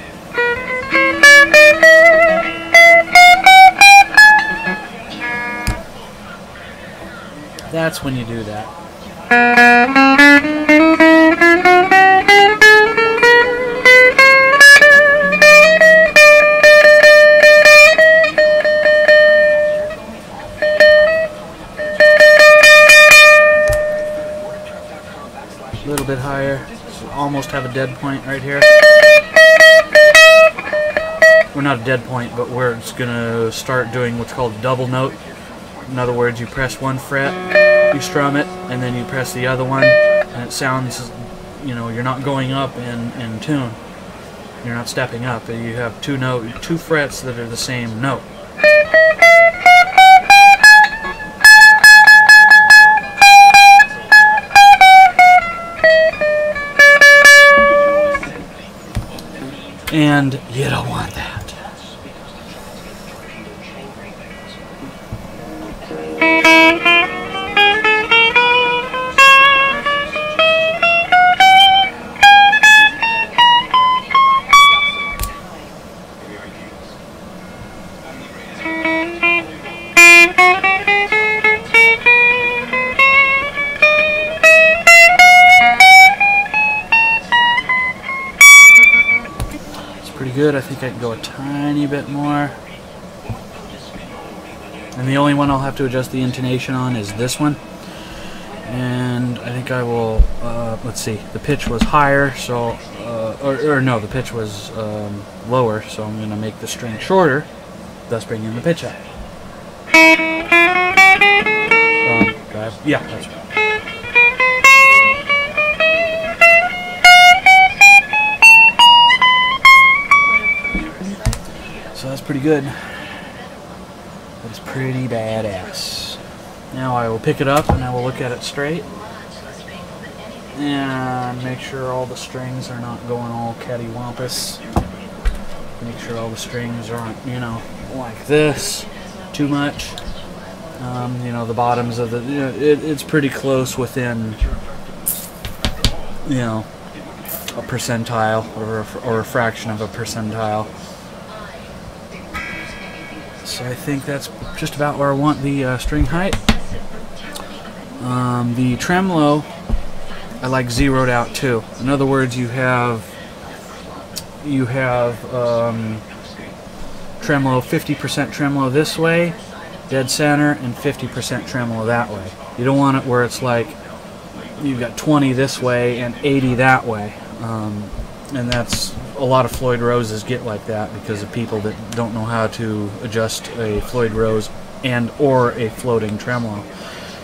That's when you do that. A little bit higher. So almost have a dead point right here. We're not a dead point, but where it's going to start doing what's called a double note. In other words, you press one fret, you strum it, and then you press the other one, and it sounds, you know, you're not going up in tune. You're not stepping up. You have two frets that are the same note. And you don't want that. Good. I think I can go a tiny bit more. And the only one I'll have to adjust the intonation on is this one. And I think I will, let's see, the pitch was higher, so, or no, the pitch was lower, so I'm going to make the string shorter, thus bringing the pitch up. Yeah, that's right. So that's pretty good. That's pretty badass. Now I will pick it up and I will look at it straight and make sure all the strings are not going all cattywampus. Make sure all the strings aren't, you know, like this too much. You know, the bottoms of the, you know, it's pretty close within, you know, a percentile or a fraction of a percentile. So I think that's just about where I want the string height. The tremolo, I like zeroed out too. In other words, you have tremolo, 50% tremolo this way, dead center, and 50% tremolo that way. You don't want it where it's like you've got 20 this way and 80 that way. And that's a lot of Floyd Roses get like that because of people that don't know how to adjust a Floyd Rose and or a floating tremolo.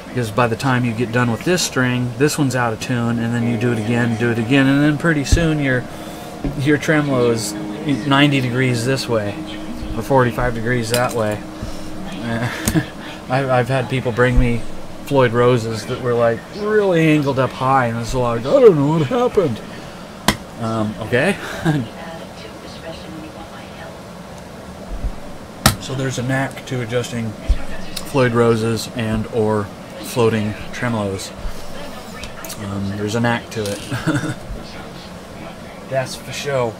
Because by the time you get done with this string, this one's out of tune, and then you do it again, and then pretty soon your tremolo is 90 degrees this way or 45 degrees that way. I've had people bring me Floyd Roses that were like really angled up high, and it's like, I don't know what happened. Okay. So there's a knack to adjusting Floyd Roses and or floating tremolos. There's a knack to it. That's for sure.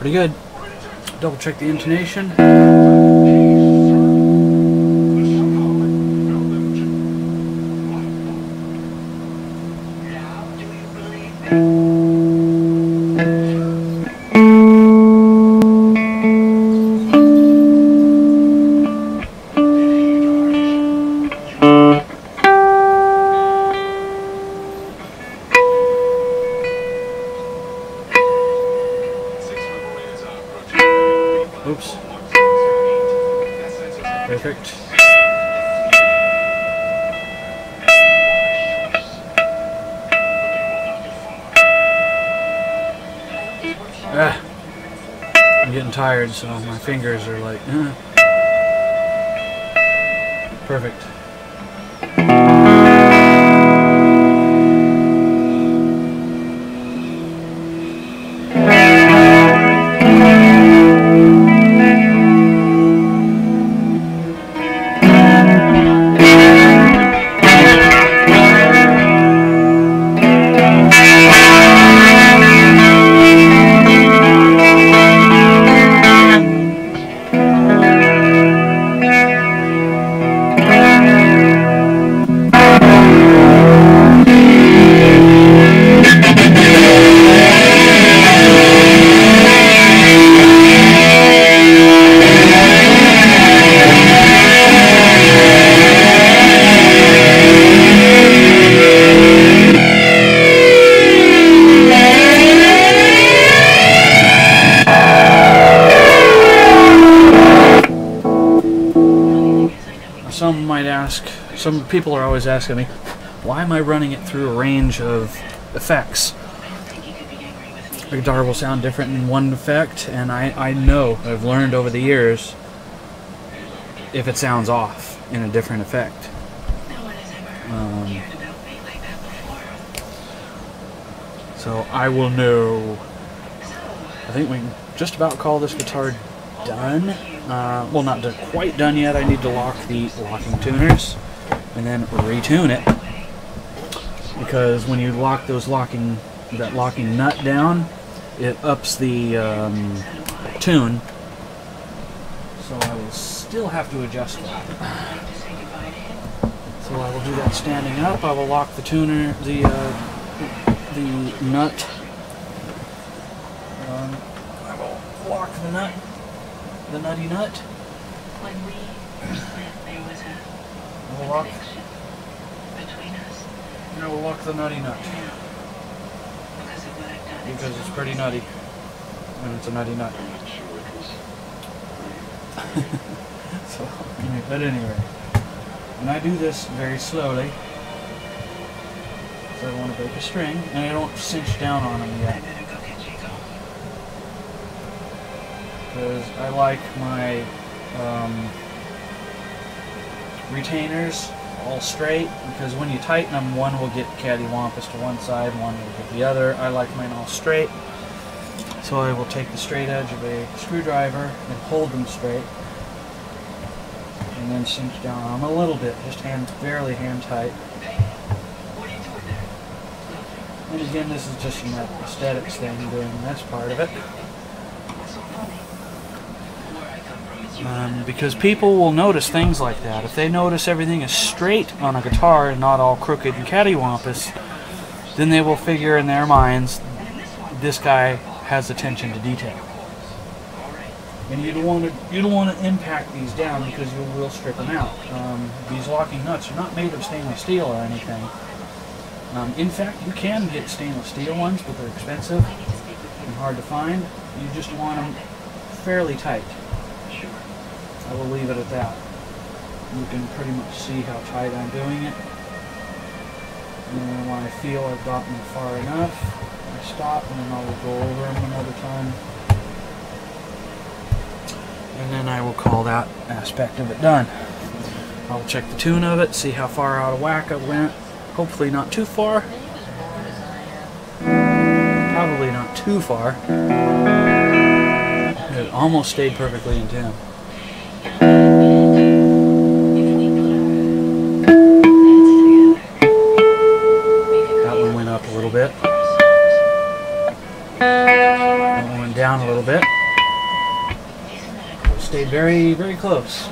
pretty good. Double check the intonation. Oops. Perfect. I'm getting tired, so my fingers are like, Perfect. Some might ask, some people are always asking me, why am I running it through a range of effects? A guitar will sound different in one effect, and I know, I've learned over the years, if it sounds off in a different effect. So I will know. I think we can just about call this guitar done. Well, not quite done yet. I need to lock the locking tuners and then retune it, because when you lock that locking nut down, it ups the tune. So I will still have to adjust that. So I will do that standing up. I will lock the tuner, the nut. I will lock the nut. The nutty nut. When we met, there was a connection between us. And I will lock the nutty nut. Because of what I've done. Because it's pretty nutty. And it's a nutty nut. So, at any rate, when I do this very slowly, so I don't want to break a string, and I don't cinch down on them yet. Because I like my retainers all straight, because when you tighten them, one will get cattywampus to one side, one will get the other. I like mine all straight. So I will take the straight edge of a screwdriver and hold them straight, and then cinch down on them a little bit, just barely hand tight. And again, this is just an aesthetics thing, doing this part of it. Because people will notice things like that. If they notice everything is straight on a guitar and not all crooked and cattywampus, then they will figure in their minds, this guy has attention to detail. And you don't want to impact these down, because you will strip them out. These locking nuts are not made of stainless steel or anything. In fact, you can get stainless steel ones, but they're expensive and hard to find. You just want them fairly tight. I will leave it at that. You can pretty much see how tight I'm doing it. And when I feel I've gotten far enough, I stop, and then I will go over them another time. And then I will call that aspect of it done. I'll check the tune of it, see how far out of whack I went. Hopefully not too far. Probably not too far. It almost stayed perfectly in tune. That one went up a little bit. That one went down a little bit. stayed very, very close.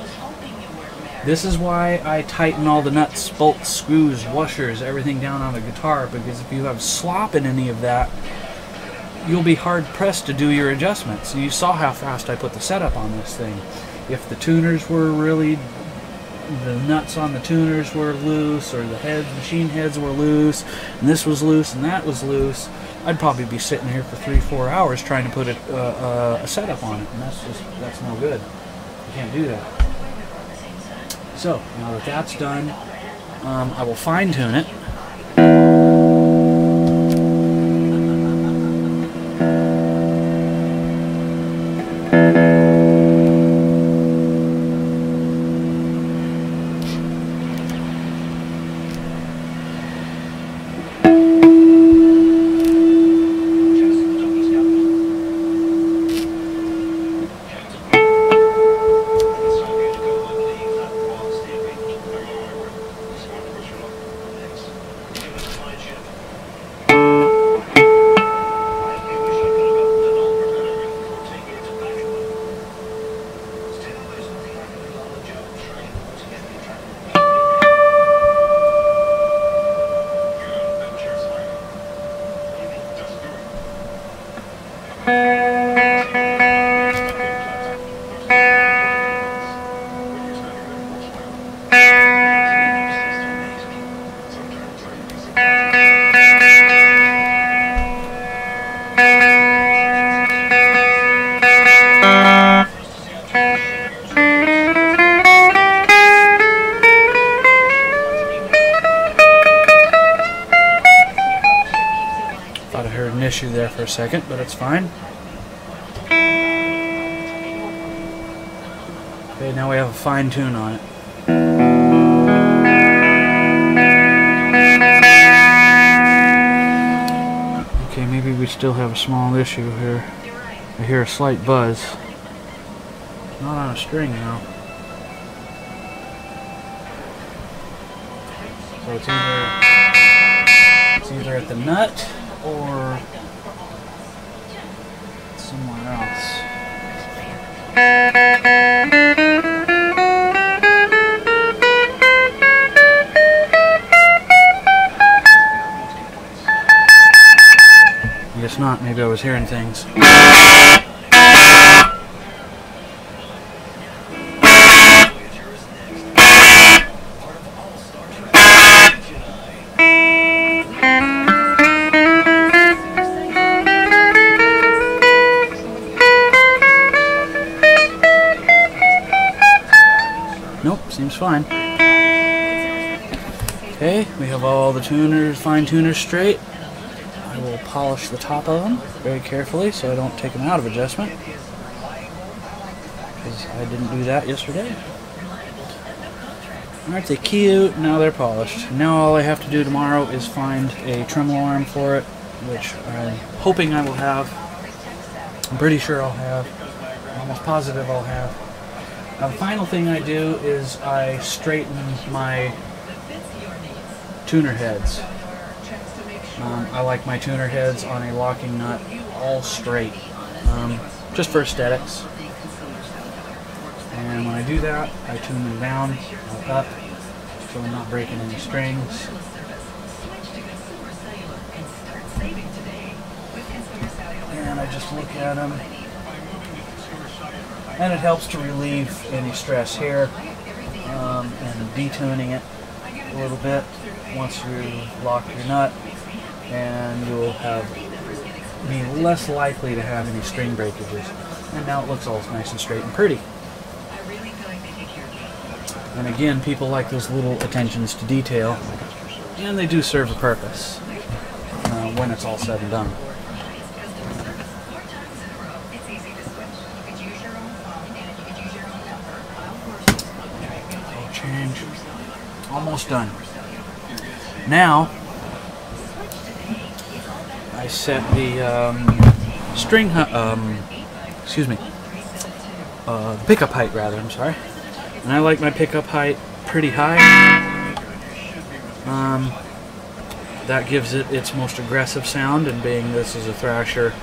This is why I tighten all the nuts, bolts, screws, washers, everything down on the guitar, because if you have slop in any of that, you'll be hard pressed to do your adjustments. You saw how fast I put the setup on this thing. If the tuners were really, the nuts on the tuners were loose, or the heads, machine heads were loose, and this was loose and that was loose, I'd probably be sitting here for 3-4 hours trying to put a setup on it, and that's no good. You can't do that. So now that that's done, I will fine tune it. Issue there for a second, but it's fine. Okay, now we have a fine tune on it. Okay, maybe we still have a small issue here. I hear a slight buzz. Not on a string though. So it's either at the nut or somewhere else. I guess not. Maybe I was hearing things. Seems fine. Okay, we have all the tuners, fine tuners straight. I will polish the top of them very carefully so I don't take them out of adjustment, because I didn't do that yesterday. Aren't they cute? Now they're polished. Now all I have to do tomorrow is find a tremolo arm for it, which I'm hoping I will have. I'm pretty sure I'll have. I'm almost positive I'll have. Now the final thing I do is I straighten my tuner heads. I like my tuner heads on a locking nut all straight, just for aesthetics. And when I do that, I tune them down, up, so I'm not breaking any strings. And I just look at them. And it helps to relieve any stress here, and detuning it a little bit once you lock your nut, and you'll be less likely to have any string breakages. And now it looks all nice and straight and pretty. And again, people like those little attentions to detail, and they do serve a purpose when it's all said and done. Change. Almost done. Now I set the string, pickup height rather. I'm sorry. And I like my pickup height pretty high. That gives it its most aggressive sound, and being this is a Thrasher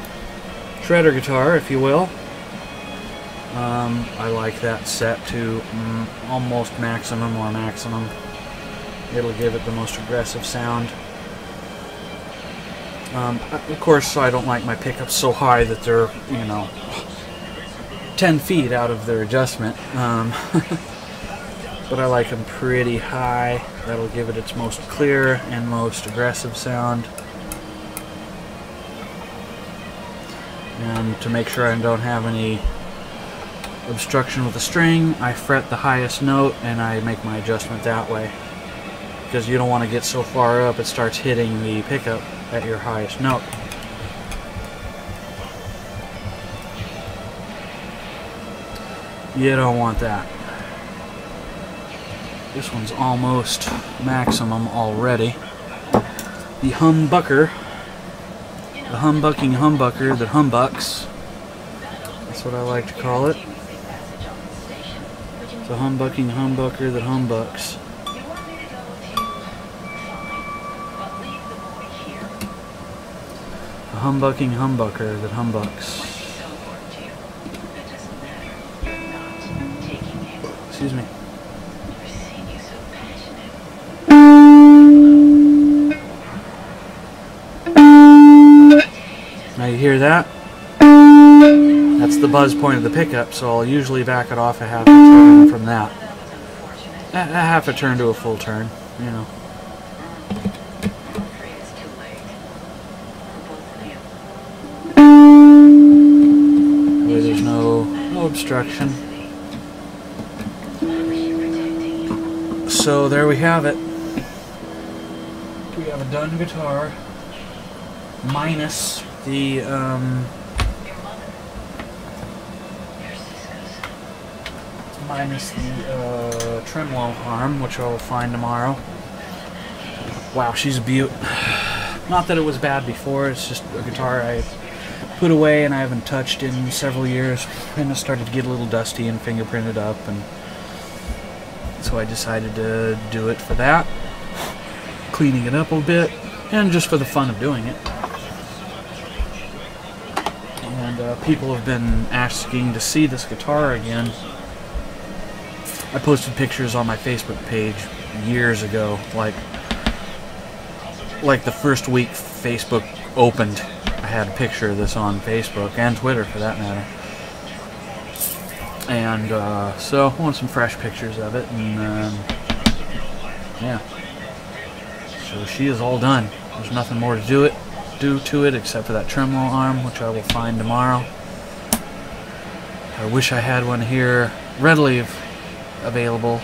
shredder guitar, if you will. I like that set to almost maximum or maximum. It'll give it the most aggressive sound. Of course, I don't like my pickups so high that they're, you know, 10 feet out of their adjustment. But I like them pretty high. That'll give it its most clear and most aggressive sound. And to make sure I don't have any obstruction with the string, I fret the highest note and I make my adjustment that way. Because you don't want to get so far up it starts hitting the pickup at your highest note. You don't want that. This one's almost maximum already. The humbucker. The humbucking humbucker that humbucks. That's what I like to call it. It's a humbucking humbucker that humbucks. A humbucking humbucker that humbucks. Excuse me. Now you hear that? That's the buzz point of the pickup, so I'll usually back it off a half a turn from that. A half a turn to a full turn, you know. There's no obstruction. So there we have it. We have a done guitar minus the tremolo arm, which I'll find tomorrow. Wow, she's a beaut. Not that it was bad before, it's just a guitar I put away and I haven't touched in several years, and it started to get a little dusty and fingerprinted up, and so I decided to do it for that, cleaning it up a bit, and just for the fun of doing it. And people have been asking to see this guitar again. I posted pictures on my Facebook page years ago, like the first week Facebook opened. I had a picture of this on Facebook and Twitter, for that matter. And so I want some fresh pictures of it, and yeah. So she is all done. There's nothing more to do to it except for that tremolo arm, which I will find tomorrow. I wish I had one here readily available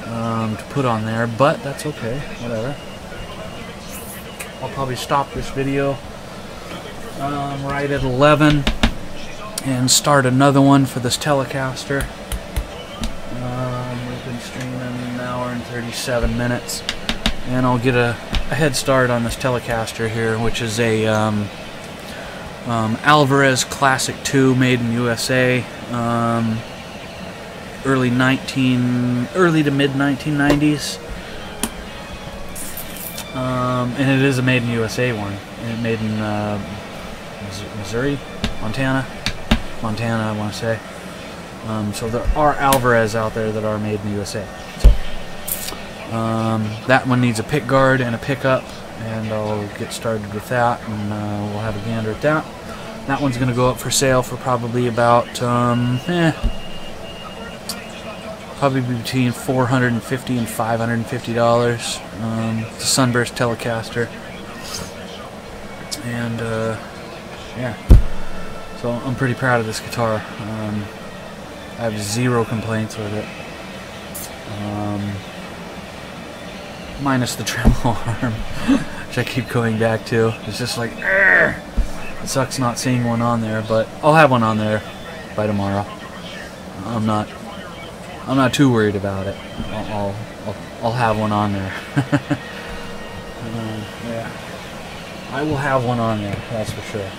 to put on there, but that's okay, whatever. I'll probably stop this video right at 11 and start another one for this Telecaster. We've been streaming an hour and 37 minutes, and I'll get a head start on this Telecaster here, which is a Alvarez Classic 2 made in USA, early to mid 1990s, and it is a made in USA one. It's made in Missouri, Montana, I want to say. So there are Alvarez out there that are made in USA. So, that one needs a pick guard and a pickup, and I'll get started with that, and we'll have a gander at that. That one's going to go up for sale for probably about probably between $450 and $550. It's a Sunburst Telecaster, and yeah. So I'm pretty proud of this guitar. I have zero complaints with it. Minus the tremolo arm, which I keep going back to. It's just like, it sucks not seeing one on there, but I'll have one on there by tomorrow. I'm not too worried about it. I'll have one on there. Yeah, I will have one on there. That's for sure.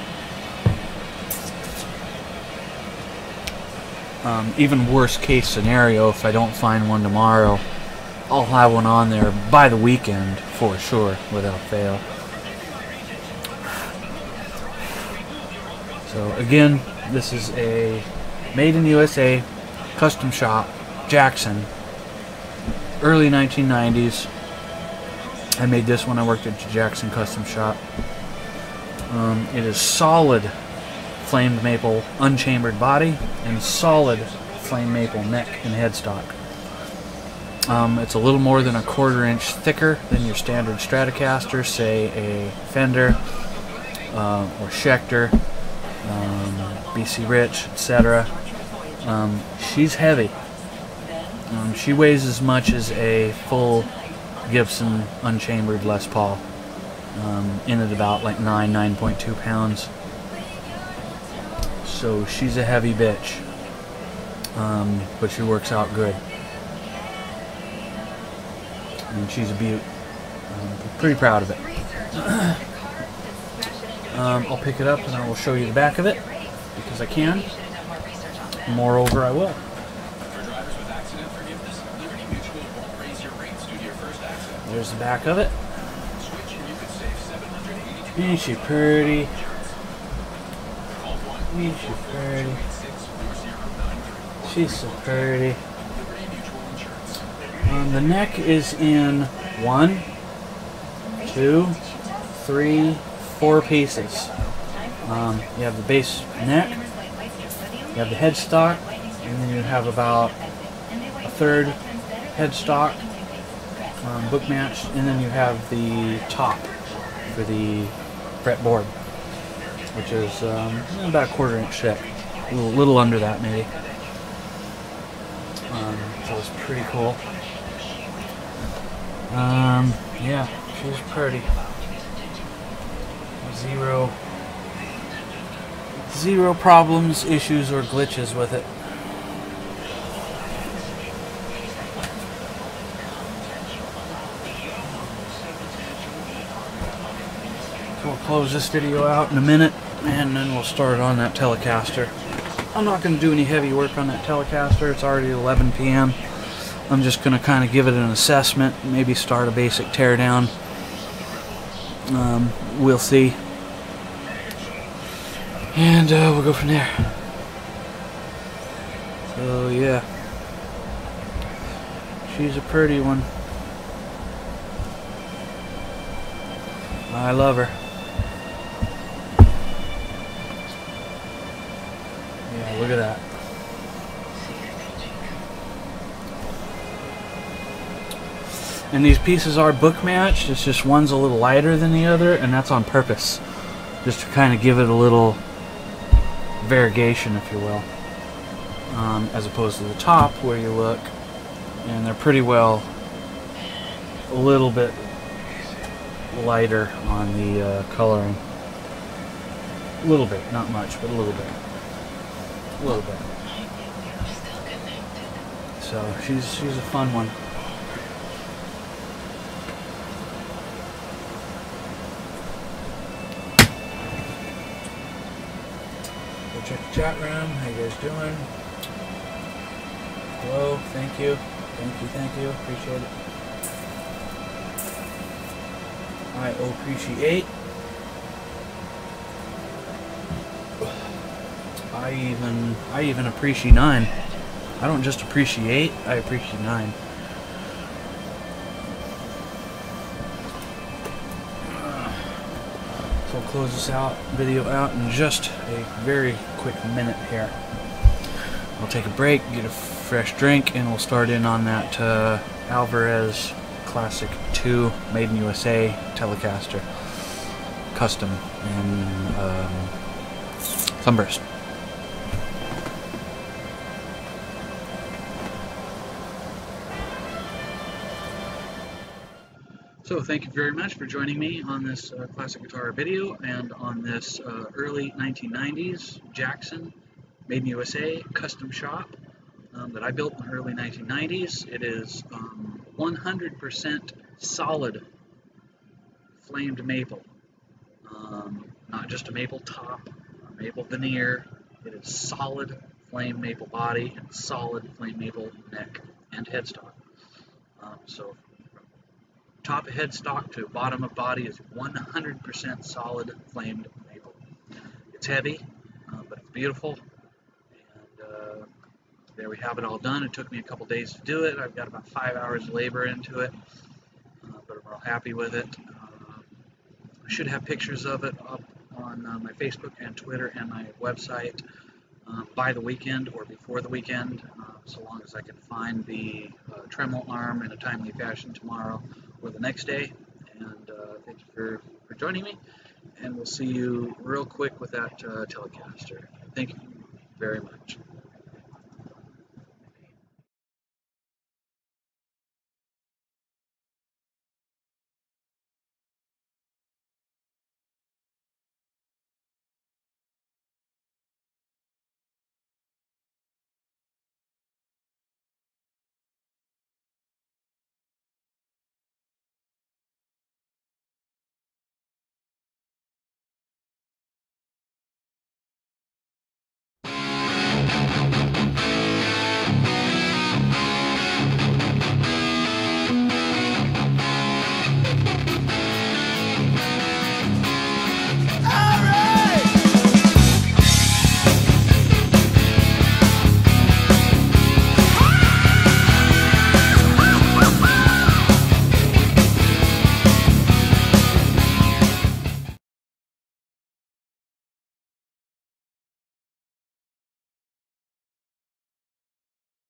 Even worst case scenario, if I don't find one tomorrow, I'll have one on there by the weekend for sure, without fail. So again, this is a Made in USA, custom shop, Jackson, early 1990s. I made this when I worked at Jackson Custom Shop. It is solid flamed maple unchambered body and solid flame maple neck and headstock. It's a little more than a 1/4 inch thicker than your standard Stratocaster, say a Fender or Schecter, BC Rich, etc. She's heavy. She weighs as much as a full Gibson unchambered Les Paul, in at about like 9.2 pounds. So she's a heavy bitch, but she works out good. And she's a beaut. I'm pretty proud of it. I'll pick it up and I will show you the back of it, because I can. Moreover, I will. There's the back of it. Ain't she pretty? Ain't she pretty? She's so pretty. The neck is in 1, 2, 3, 4 pieces. You have the base neck, you have the headstock, and then you have about a 1/3 headstock, book matched, and then you have the top for the fretboard, which is about a 1/4 inch thick, a little under that maybe. So it's pretty cool. Yeah, she's pretty. Zero problems, issues, or glitches with it. So we'll close this video out in a minute, and then we'll start on that Telecaster. I'm not going to do any heavy work on that Telecaster. It's already 11 p.m. I'm just going to kind of give it an assessment, maybe start a basic teardown. We'll see. And we'll go from there. So yeah, she's a pretty one. I love her. Yeah, look at that. And these pieces are book matched. It's just one's a little lighter than the other, and that's on purpose, just to kind of give it a little variegation, if you will, as opposed to the top where you look and they're pretty well a little bit lighter on the coloring. A little bit, not much, but a little bit. So she's a fun one. Check the chat room. How you guys doing? Hello. Thank you. Appreciate it. I appreciate. I even appreciate 9. I don't just appreciate. I appreciate 9. So we'll close this video out in just a very quick minute here. We'll take a break, get a fresh drink, and we'll start in on that Alvarez Classic 2 Made in USA Telecaster, custom in Sunburst. So thank you very much for joining me on this classic guitar video and on this early 1990s Jackson Made in USA custom shop that I built in the early 1990s. It is 100% solid flamed maple, not just a maple top, a maple veneer. It is solid flame maple body and solid flame maple neck and headstock. So top of headstock to bottom of body is 100% solid flamed maple. It's heavy, but it's beautiful, and there we have it all done. It took me a couple days to do it. I've got about 5 hours of labor into it, but I'm real happy with it. I should have pictures of it up on my Facebook and Twitter and my website by the weekend or before the weekend, so long as I can find the Dremel arm in a timely fashion tomorrow or the next day. And thank you for joining me, and we'll see you real quick with that Telecaster. Thank you very much.